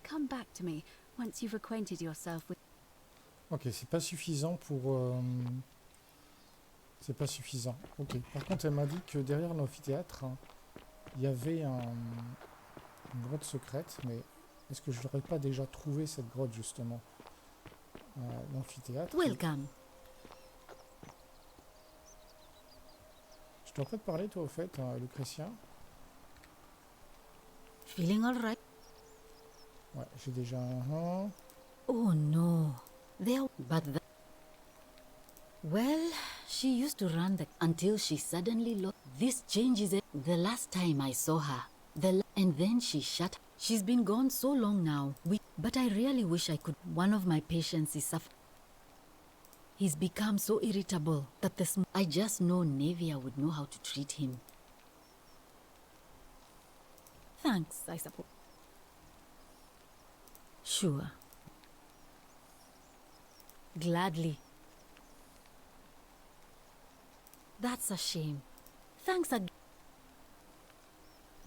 Come back to me once you've acquainted yourself with... Ok, c'est pas suffisant pour... C'est pas suffisant. Ok. Par contre, elle m'a dit que derrière l'amphithéâtre, hein, il y avait une grotte secrète, mais est-ce que je n'aurais pas déjà trouvé cette grotte, justement? L'amphithéâtre. Welcome. Je dois pas te parler, toi, au fait, Lucrétien? Feeling all right? Ouais, j'ai déjà un... Oh no. But well, she used to run until she suddenly lost. This changes it. The last time I saw her, and then she shut. She's been gone so long now. But I really wish I could. One of my patients is suffering. He's become so irritable that I just know Nevia would know how to treat him. Thanks, I suppose. Sure. Gladly. That's a shame. Thanks again.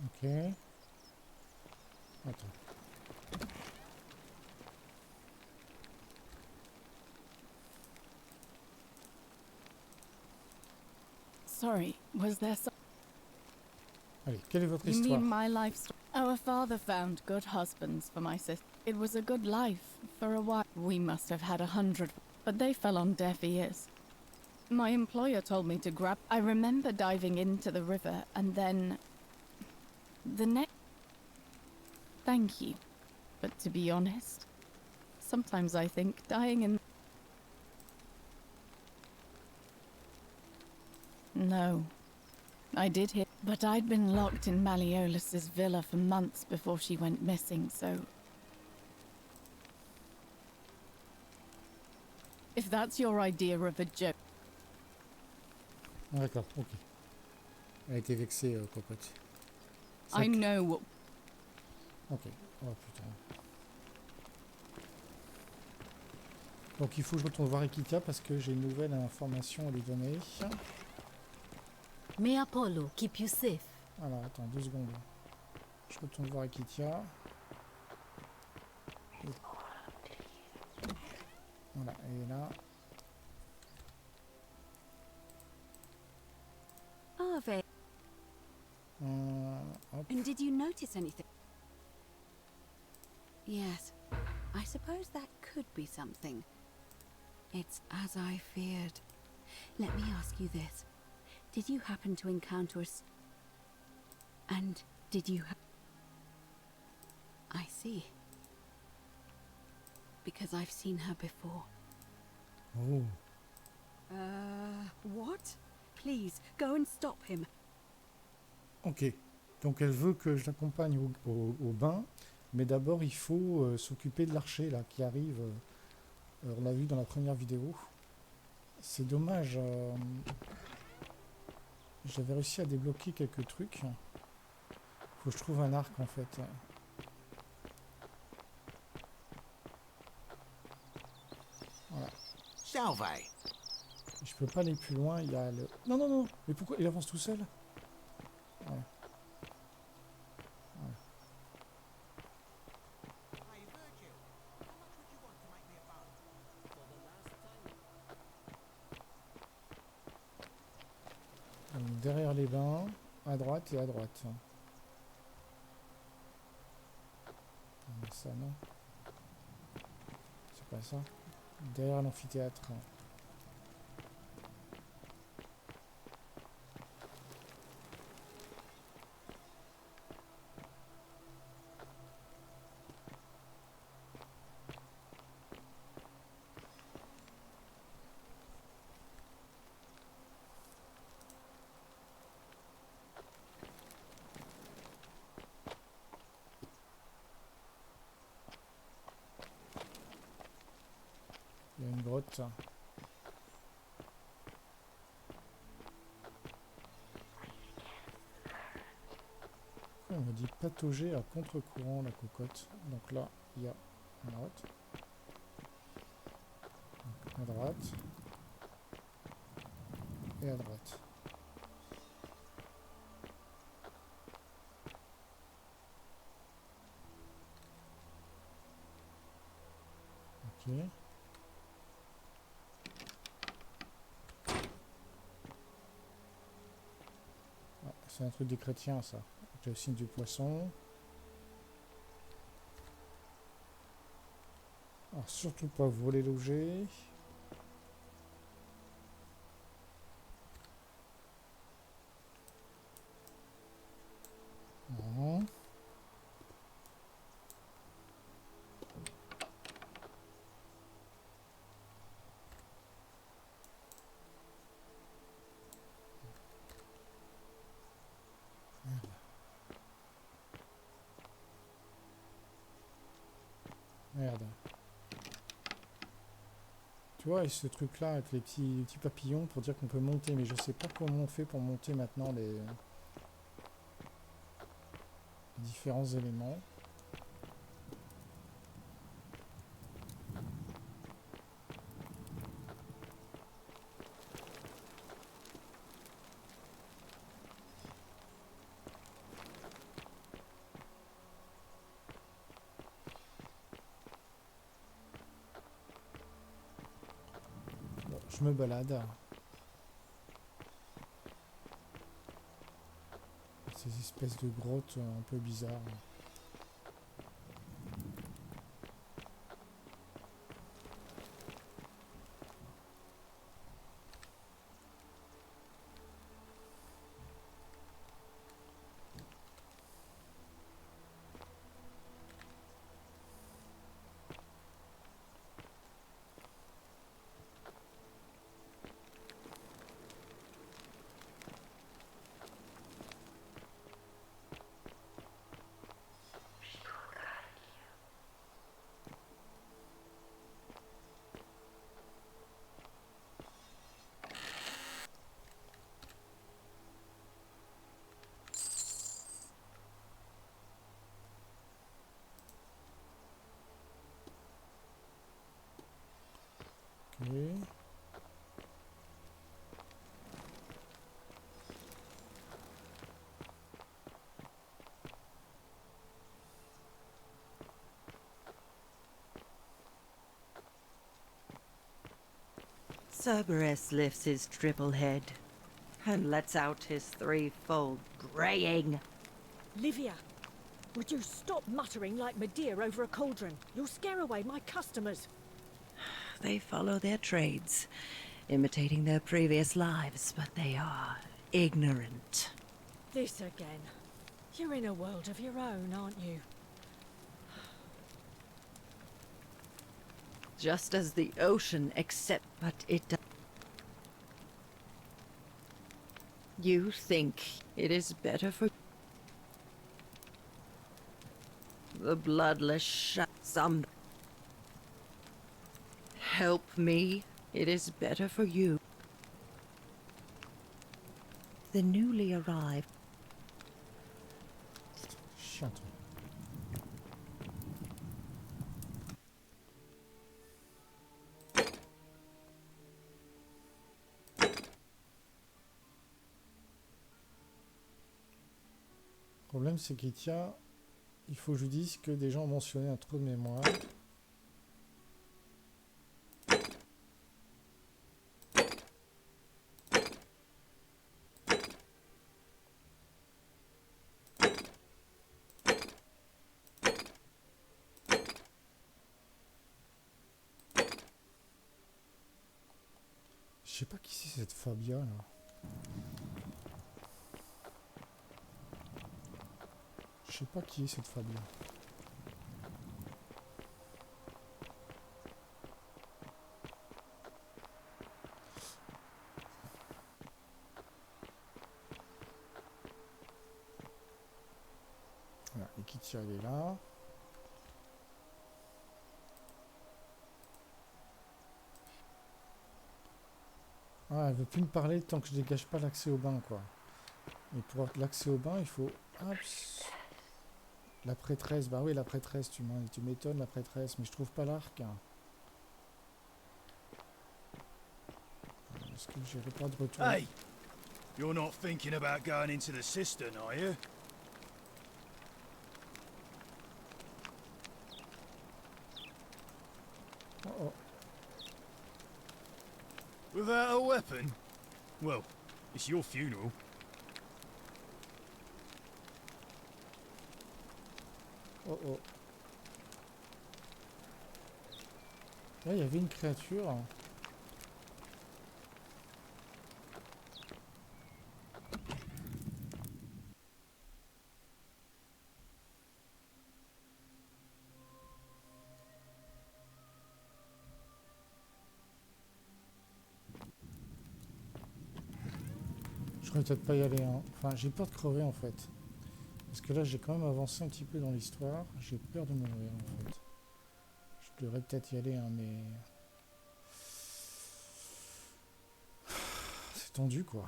Ok. Attends. Was there some... Allez, quelle est votre You histoire? mean my life story? Our father found good husbands for my sister. It was a good life for a while. We must have had 100, but they fell on deaf ears. My employer told me to grab... I remember diving into the river and then... The next... Thank you. But to be honest, sometimes I think dying in... No. I did hear... But I'd been locked in Malleolus's villa for months before she went missing, so... If that's your idea of a joke... D'accord, ok. Elle a été vexée, cocotte. I know what... Ok, oh putain. Donc il faut que je retourne voir Ekitia parce que j'ai une nouvelle information à lui donner. May Apollo keep you safe. Alors attends 2 secondes. Je retourne voir Ekitia. Voilà, elle est là. Ave. Hop. And did you notice anything? Yes, I suppose that could be something. It's as I feared. Let me ask you this. Did you happen to encounter us? And did you I see. Because I've seen her before. Oh. What? Please, go and stop him. Ok. Donc elle veut que je l'accompagne au bain. Mais d'abord, il faut s'occuper de l'archer là qui arrive. On l'a vu dans la première vidéo. C'est dommage. J'avais réussi à débloquer quelques trucs. Faut que je trouve un arc en fait. Voilà. Salve. Je peux pas aller plus loin. Il y a le... Non, non, non. Mais pourquoi il avance tout seul? Ouais. Donc, derrière les bains, à droite et à droite. Mais ça non. C'est pas ça. Derrière l'amphithéâtre. Il y a une grotte. On me dit patauger à contre-courant la cocotte. Donc là, il y a une grotte. Donc, à droite. Et à droite. Ok. C'est un truc des chrétiens, ça. J'ai le signe du poisson. Alors, surtout pas voler l'objet. Non. Merde. Tu vois, et ce truc-là avec les petits papillons pour dire qu'on peut monter, mais je sais pas comment on fait pour monter maintenant les différents éléments. Je me balade. espèce de grotte un peu bizarre. Ok. Cerberus lifts his triple head and lets out his threefold braying. Livia, would you stop muttering like Medea over a cauldron? You'll scare away my customers. They follow their trades, imitating their previous lives, but they are ignorant. This again. You're in a world of your own, aren't you? Just as the ocean accepts, but it does. You think it is better for the bloodless some help me. It is better for you. The newly arrived. Shut up. Le problème, c'est qu'il tient. Il faut que je dise que des gens ont mentionné un trou de mémoire. Je sais pas qui c'est cette Fabia là. Je sais pas qui est cette Fabia. Voilà, et Kitty elle est là. Ah, elle veut plus me parler tant que je dégage pas l'accès au bain quoi. Et pour avoir l'accès au bain, il faut... La prêtresse, bah oui la prêtresse, tu m'étonnes la prêtresse, mais je trouve pas l'arc. Est-ce que j'irai pas de retour? Hey! You're not thinking about going into the cistern, are you? Oh. Without a weapon? Well, it's your funeral. Oh oh. Là, il y avait une créature. Je pourrais peut-être pas y aller. Hein. Enfin, j'ai peur de crever en fait. Parce que là, j'ai quand même avancé un petit peu dans l'histoire. J'ai peur de mourir, en fait. Je devrais peut-être y aller, hein, mais... C'est tendu, quoi.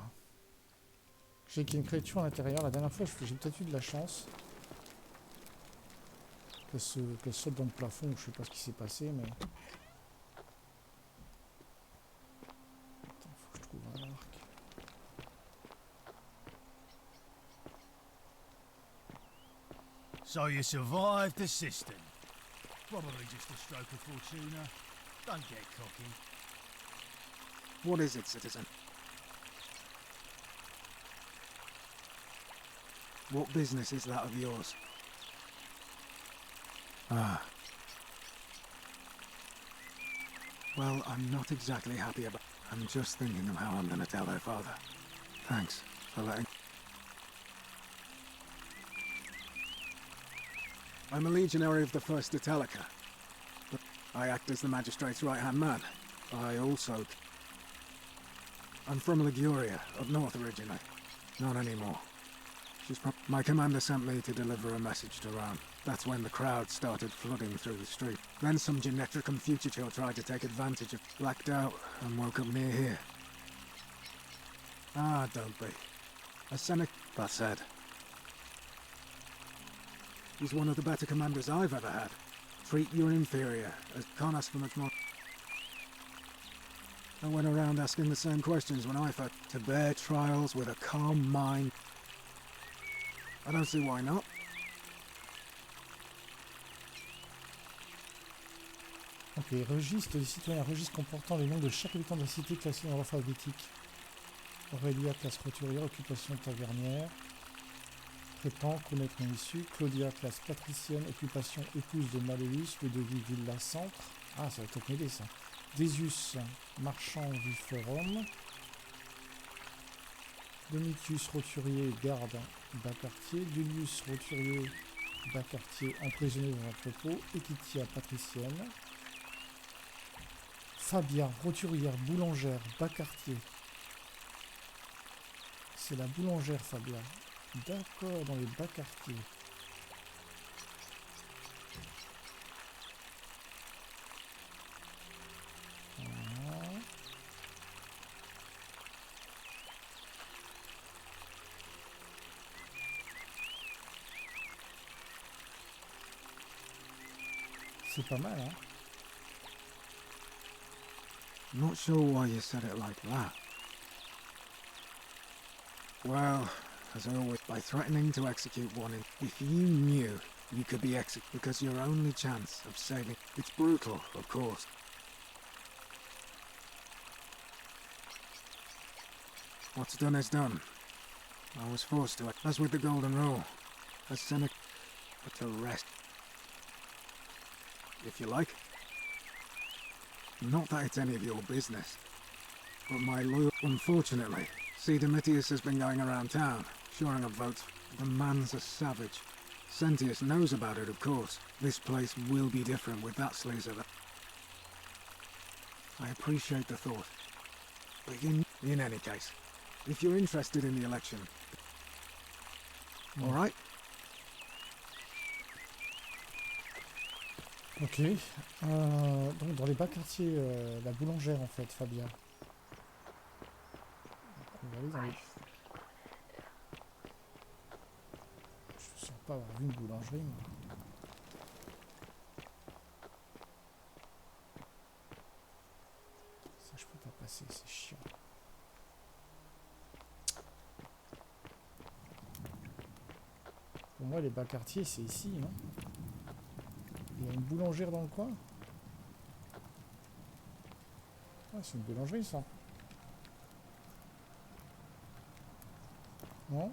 J'ai qu'il y a une créature à l'intérieur. La dernière fois, j'ai peut-être eu de la chance. Qu'elle saute dans le plafond. Je sais pas ce qui s'est passé, mais... Attends, faut que je trouve un arc. So you survived the cistern. Probably just a stroke of fortuna. Don't get cocky. What is it, citizen? What business is that of yours? Ah. Well, I'm not exactly happy about... I'm just thinking of how I'm going to tell their father. Thanks for letting... I'm a legionary of the 1st Italica, but I act as the magistrate's right-hand man. I also... I'm from Liguria, up north originally. Not anymore. My commander sent me to deliver a message to Rome. That's when the crowd started flooding through the street. Then some Genetricum fugitive tried to take advantage of... blacked out and woke up near here. Ah, don't be. A Senec... That said, he's one of the better commanders I've ever had. Treat your inferior as can't ask for much more. I went around asking the same questions when I fought. To bear trials with a calm mind. I don't see why not. Ok, registre des citoyens, registre comportant les noms de chaque habitant de la cité classé dans l'ordre alphabétique. Aurélia, classe roturière, occupation tavernière. Prétend connaître mon issue. Claudia, classe patricienne, occupation épouse de Maléus, lieu de vie villa centre. Ah, ça va peut-être m'aider ça. Désus, marchand viforum. Domitius, roturier, garde, bas quartier. Julius, roturier, bas quartier, emprisonné dans un entrepôt. Etitia, patricienne. Fabia, roturière, boulangère, bas quartier. C'est la boulangère, Fabia. D'accord, dans les bas quartiers. Voilà. C'est pas mal, hein? Not sure why you said it like that. Well, as always, by threatening to execute one if you knew you could be executed because your only chance of saving... It's brutal, of course. What's done is done. I was forced to, as with the Golden Rule, as Seneca, but to rest. If you like. Not that it's any of your business, but my loyal... Unfortunately, see, Domitius has been going around town, shoring up votes. The man's a savage. Sentius knows about it, of course. This place will be different with that sleaze of it. I appreciate the thought. But in any case, if you're interested in the election... All right? Ok. Donc dans les bas quartiers, la boulangère en fait, Fabien. On va aller dans les... Je ne sens pas avoir vu une boulangerie. Moi. Ça je peux pas passer, c'est chiant. Pour moi les bas quartiers c'est ici, non? Il y a une boulangère dans le coin. Ah, c'est une boulangerie, ça. Non?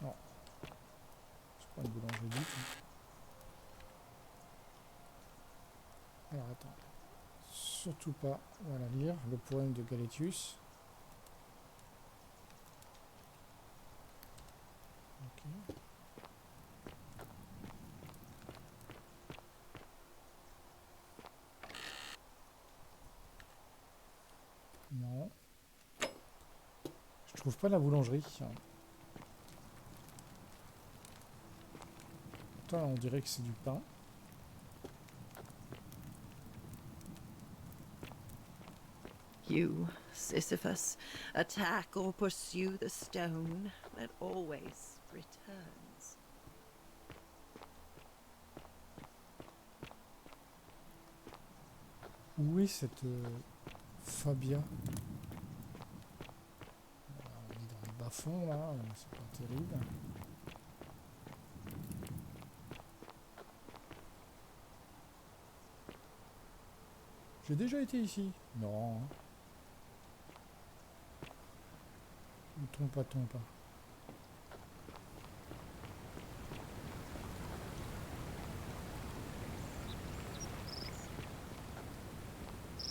Non. C'est pas une boulangerie du tout. Alors, attends. Surtout pas. Voilà, lire le poème de Galetius. Ok. Non. Je trouve pas la boulangerie. Toi, on dirait que c'est du pain. You, Sisyphus, attack or pursue the stone that always returns. Où est cette Fabia? On est dans le bas-fond, là, c'est pas terrible. J'ai déjà été ici. Non. Tombe pas, tombe pas.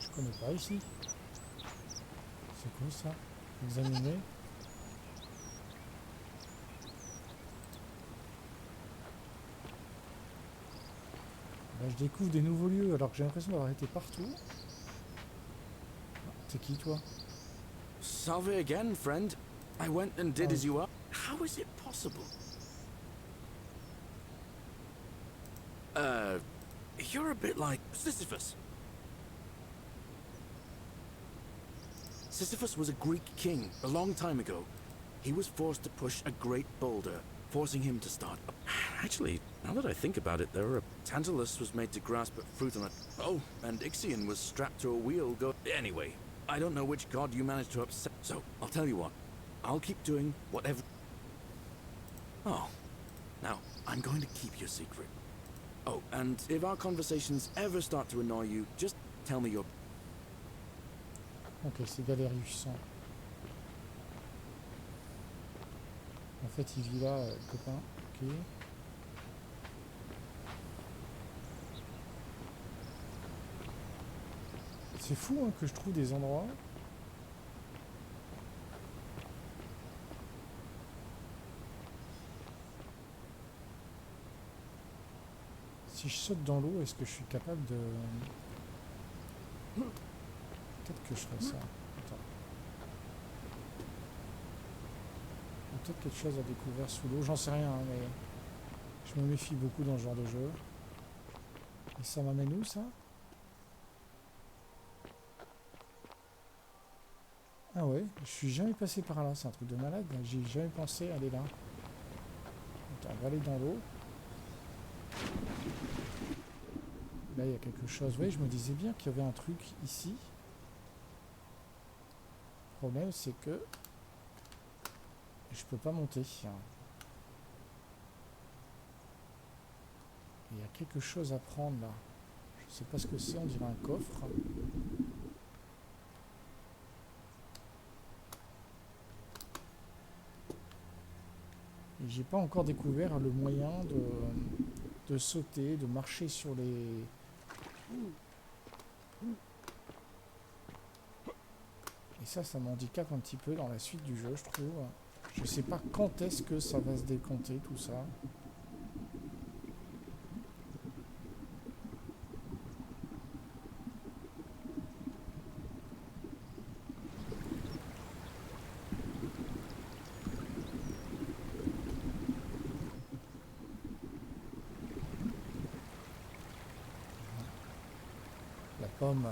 Je connais pas ici. C'est quoi ça? Examiner. Là, je découvre des nouveaux lieux alors que j'ai l'impression d'avoir été partout. C'est qui toi? Salve again, friend. I went and did as you are. How is it possible? You're a bit like Sisyphus. Sisyphus was a Greek king a long time ago. He was forced to push a great boulder, forcing him to start up. Actually, now that I think about it, Tantalus was made to grasp at fruit on a... Oh, and Ixion was strapped to a wheel Anyway, I don't know which god you managed to upset. So, I'll tell you what. I'll keep doing whatever... Oh. Now, I'm going to keep your secret. Oh, and if our conversations ever start to annoy you, just tell me your... Ok, c'est Galerius. En fait, il vit là, le copain. Ok. C'est fou hein, que je trouve des endroits. Si je saute dans l'eau, est-ce que je suis capable de... Peut-être que je ferais ça. Attends. Il y a peut-être quelque chose à découvrir sous l'eau. J'en sais rien, hein, mais je me méfie beaucoup dans ce genre de jeu. Et ça m'amène où, ça? Ah ouais, je suis jamais passé par là. C'est un truc de malade. J'ai jamais pensé aller là. Attends, on va aller dans l'eau. Là, il y a quelque chose. Oui, je me disais bien qu'il y avait un truc ici. Le problème, c'est que je peux pas monter. Il y a quelque chose à prendre là. Je sais pas ce que c'est, on dirait un coffre. Et j'ai pas encore découvert le moyen de sauter, de marcher sur les... Et ça m'handicape un petit peu dans la suite du jeu, je trouve. Je sais pas quand est-ce que ça va se décompter, tout ça. La pomme.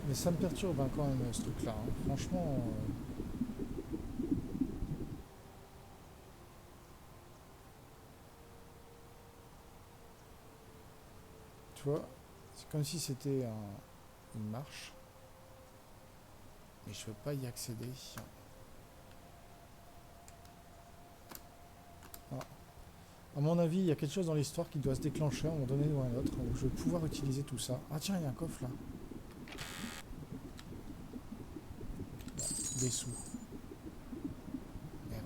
Mais ça me perturbe hein, quand même ce truc-là. Hein. Franchement... Tu vois, c'est comme si c'était une marche. Mais je ne peux pas y accéder. Ah. À mon avis, il y a quelque chose dans l'histoire qui doit se déclencher à un moment donné ou à un autre, où je vais pouvoir utiliser tout ça. Ah tiens, il y a un coffre là. Des sous. Merde.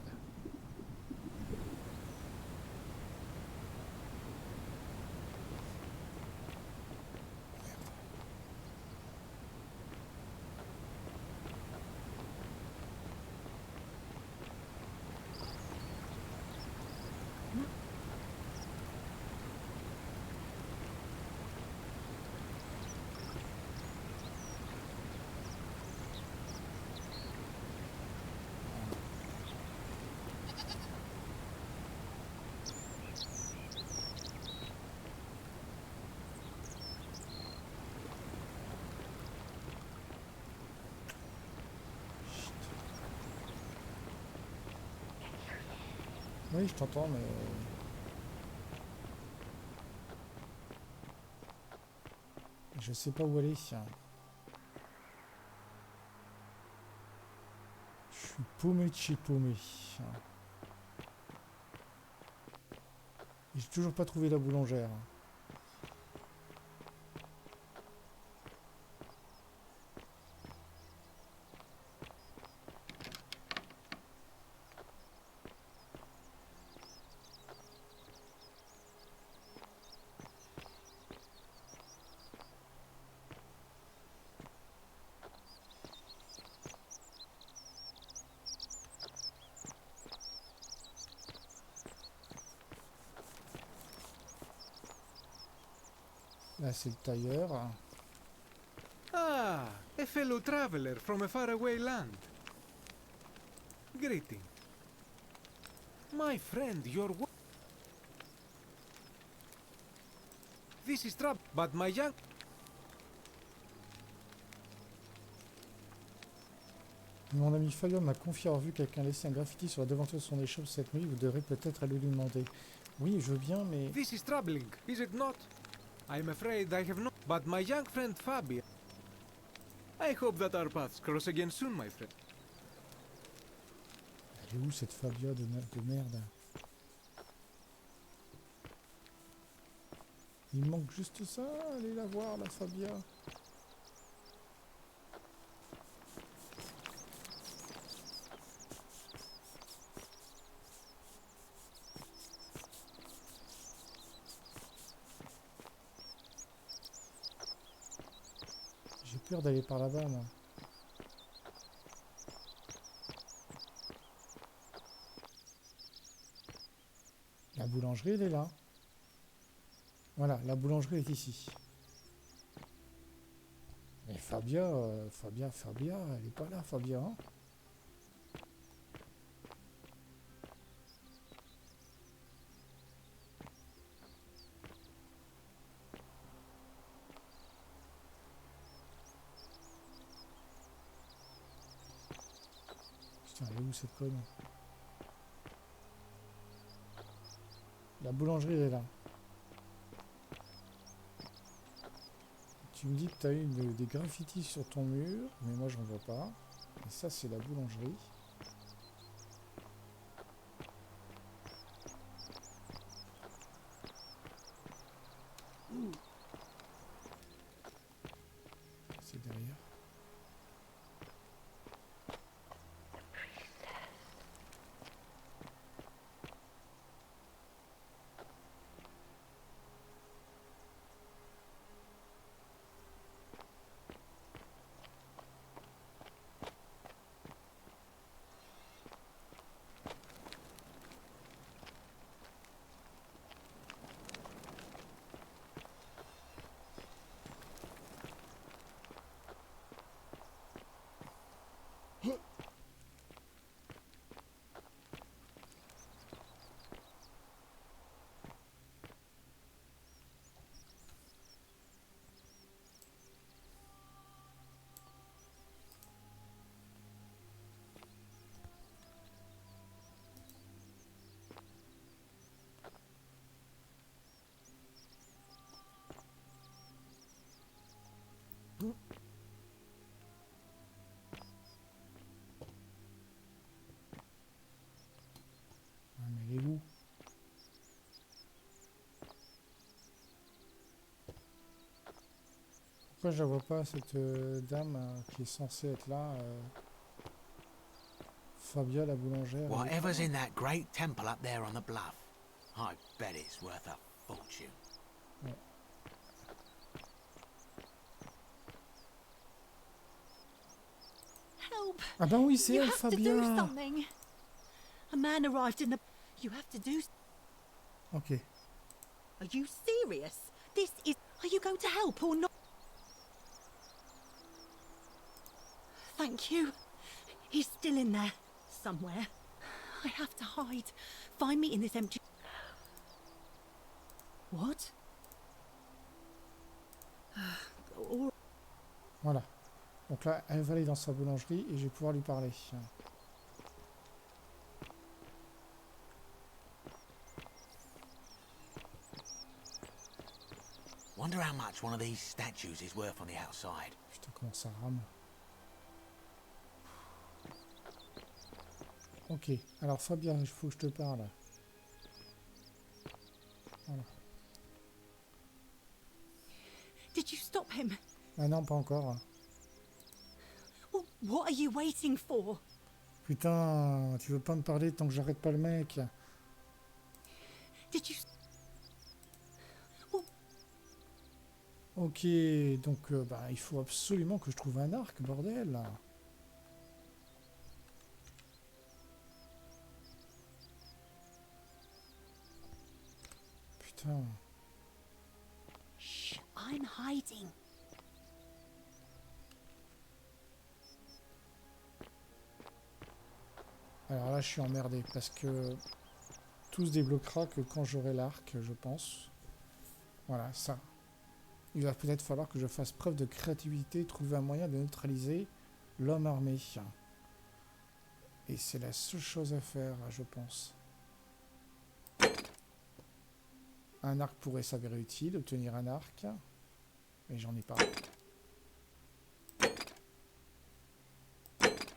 Oui, je t'entends, mais... Je sais pas où aller. Je suis paumé de chez paumé. Et j'ai toujours pas trouvé la boulangère. Là, c'est le tailleur. Ah, a fellow traveler from a faraway land. Greeting. My friend, your work. This is trouble, but my young... Mon ami Fabien m'a confié avoir vu quelqu'un laisser un graffiti sur la devanture de son échoppe cette nuit. Vous devrez peut-être aller lui demander. Oui, je veux bien, mais... This is troubling, is it not? I'm afraid I have not... But my young friend Fabia... I hope that our paths cross again soon, my friend. Elle est où cette Fabia de merde? Il me manque juste ça. Allez la voir, la Fabia. J'ai peur d'aller par là-bas, moi. La boulangerie, elle est là. Voilà, la boulangerie est ici. Mais Fabia, Fabia, elle est pas là, Fabia. Hein. Putain, elle est où cette conne? La boulangerie, elle est là. Tu me dis que tu as eu des graffitis sur ton mur, mais moi j'en vois pas. Et ça c'est la boulangerie. C'est derrière. Ah, mais elle est où? Pourquoi je la vois pas, cette dame qui est censée être là Fabia, la boulangère. Whatever's in that great temple up there on the bluff, I bet it's worth a fortune. Ouais. Help! Ah ben oui, c'est You elle, have to do Fabia. something. A man arrived in the... You have to do... Ok. Are you serious? This is... Are you going to help or not? Thank you. He's still in there. Somewhere. I have to hide. Find me in this empty... What? Voilà. Donc là, elle va aller dans sa boulangerie et je vais pouvoir lui parler. Wonder how much one of these statues is worth on the outside. Putain, comment ça rame. Ok, alors Fabien, il faut que je te parle. Voilà. Did you stop him? Ah non, pas encore. Well, what are you waiting for? Putain, tu veux pas me parler tant que j'arrête pas le mec. Did you... Ok, donc bah, il faut absolument que je trouve un arc, bordel. Putain. Shh, I'm hiding. Alors là, je suis emmerdé parce que tout se débloquera que quand j'aurai l'arc, je pense. Voilà, ça. Il va peut-être falloir que je fasse preuve de créativité, trouver un moyen de neutraliser l'homme armé. Et c'est la seule chose à faire, je pense. Un arc pourrait s'avérer utile, obtenir un arc. Mais j'en ai pas.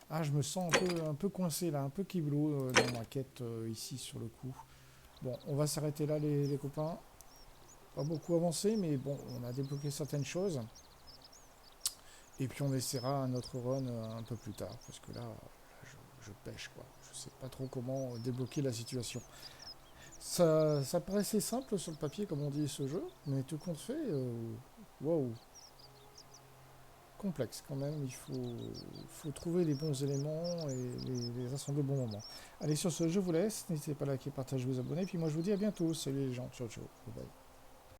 Ah, je me sens un peu coincé là, un peu kiblo dans ma quête ici sur le coup. Bon, on va s'arrêter là les copains. Pas beaucoup avancé, mais bon, on a débloqué certaines choses. Et puis on essaiera un autre run un peu plus tard, parce que là je pêche quoi. Je sais pas trop comment débloquer la situation. Ça paraissait simple sur le papier, comme on dit, ce jeu, mais tout compte fait, wow. Complexe quand même, il faut trouver les bons éléments et les assembler au bon moment. Allez, sur ce, je vous laisse, n'hésitez pas à liker, partager, vous abonner, puis moi je vous dis à bientôt, salut les gens, ciao ciao, bye bye.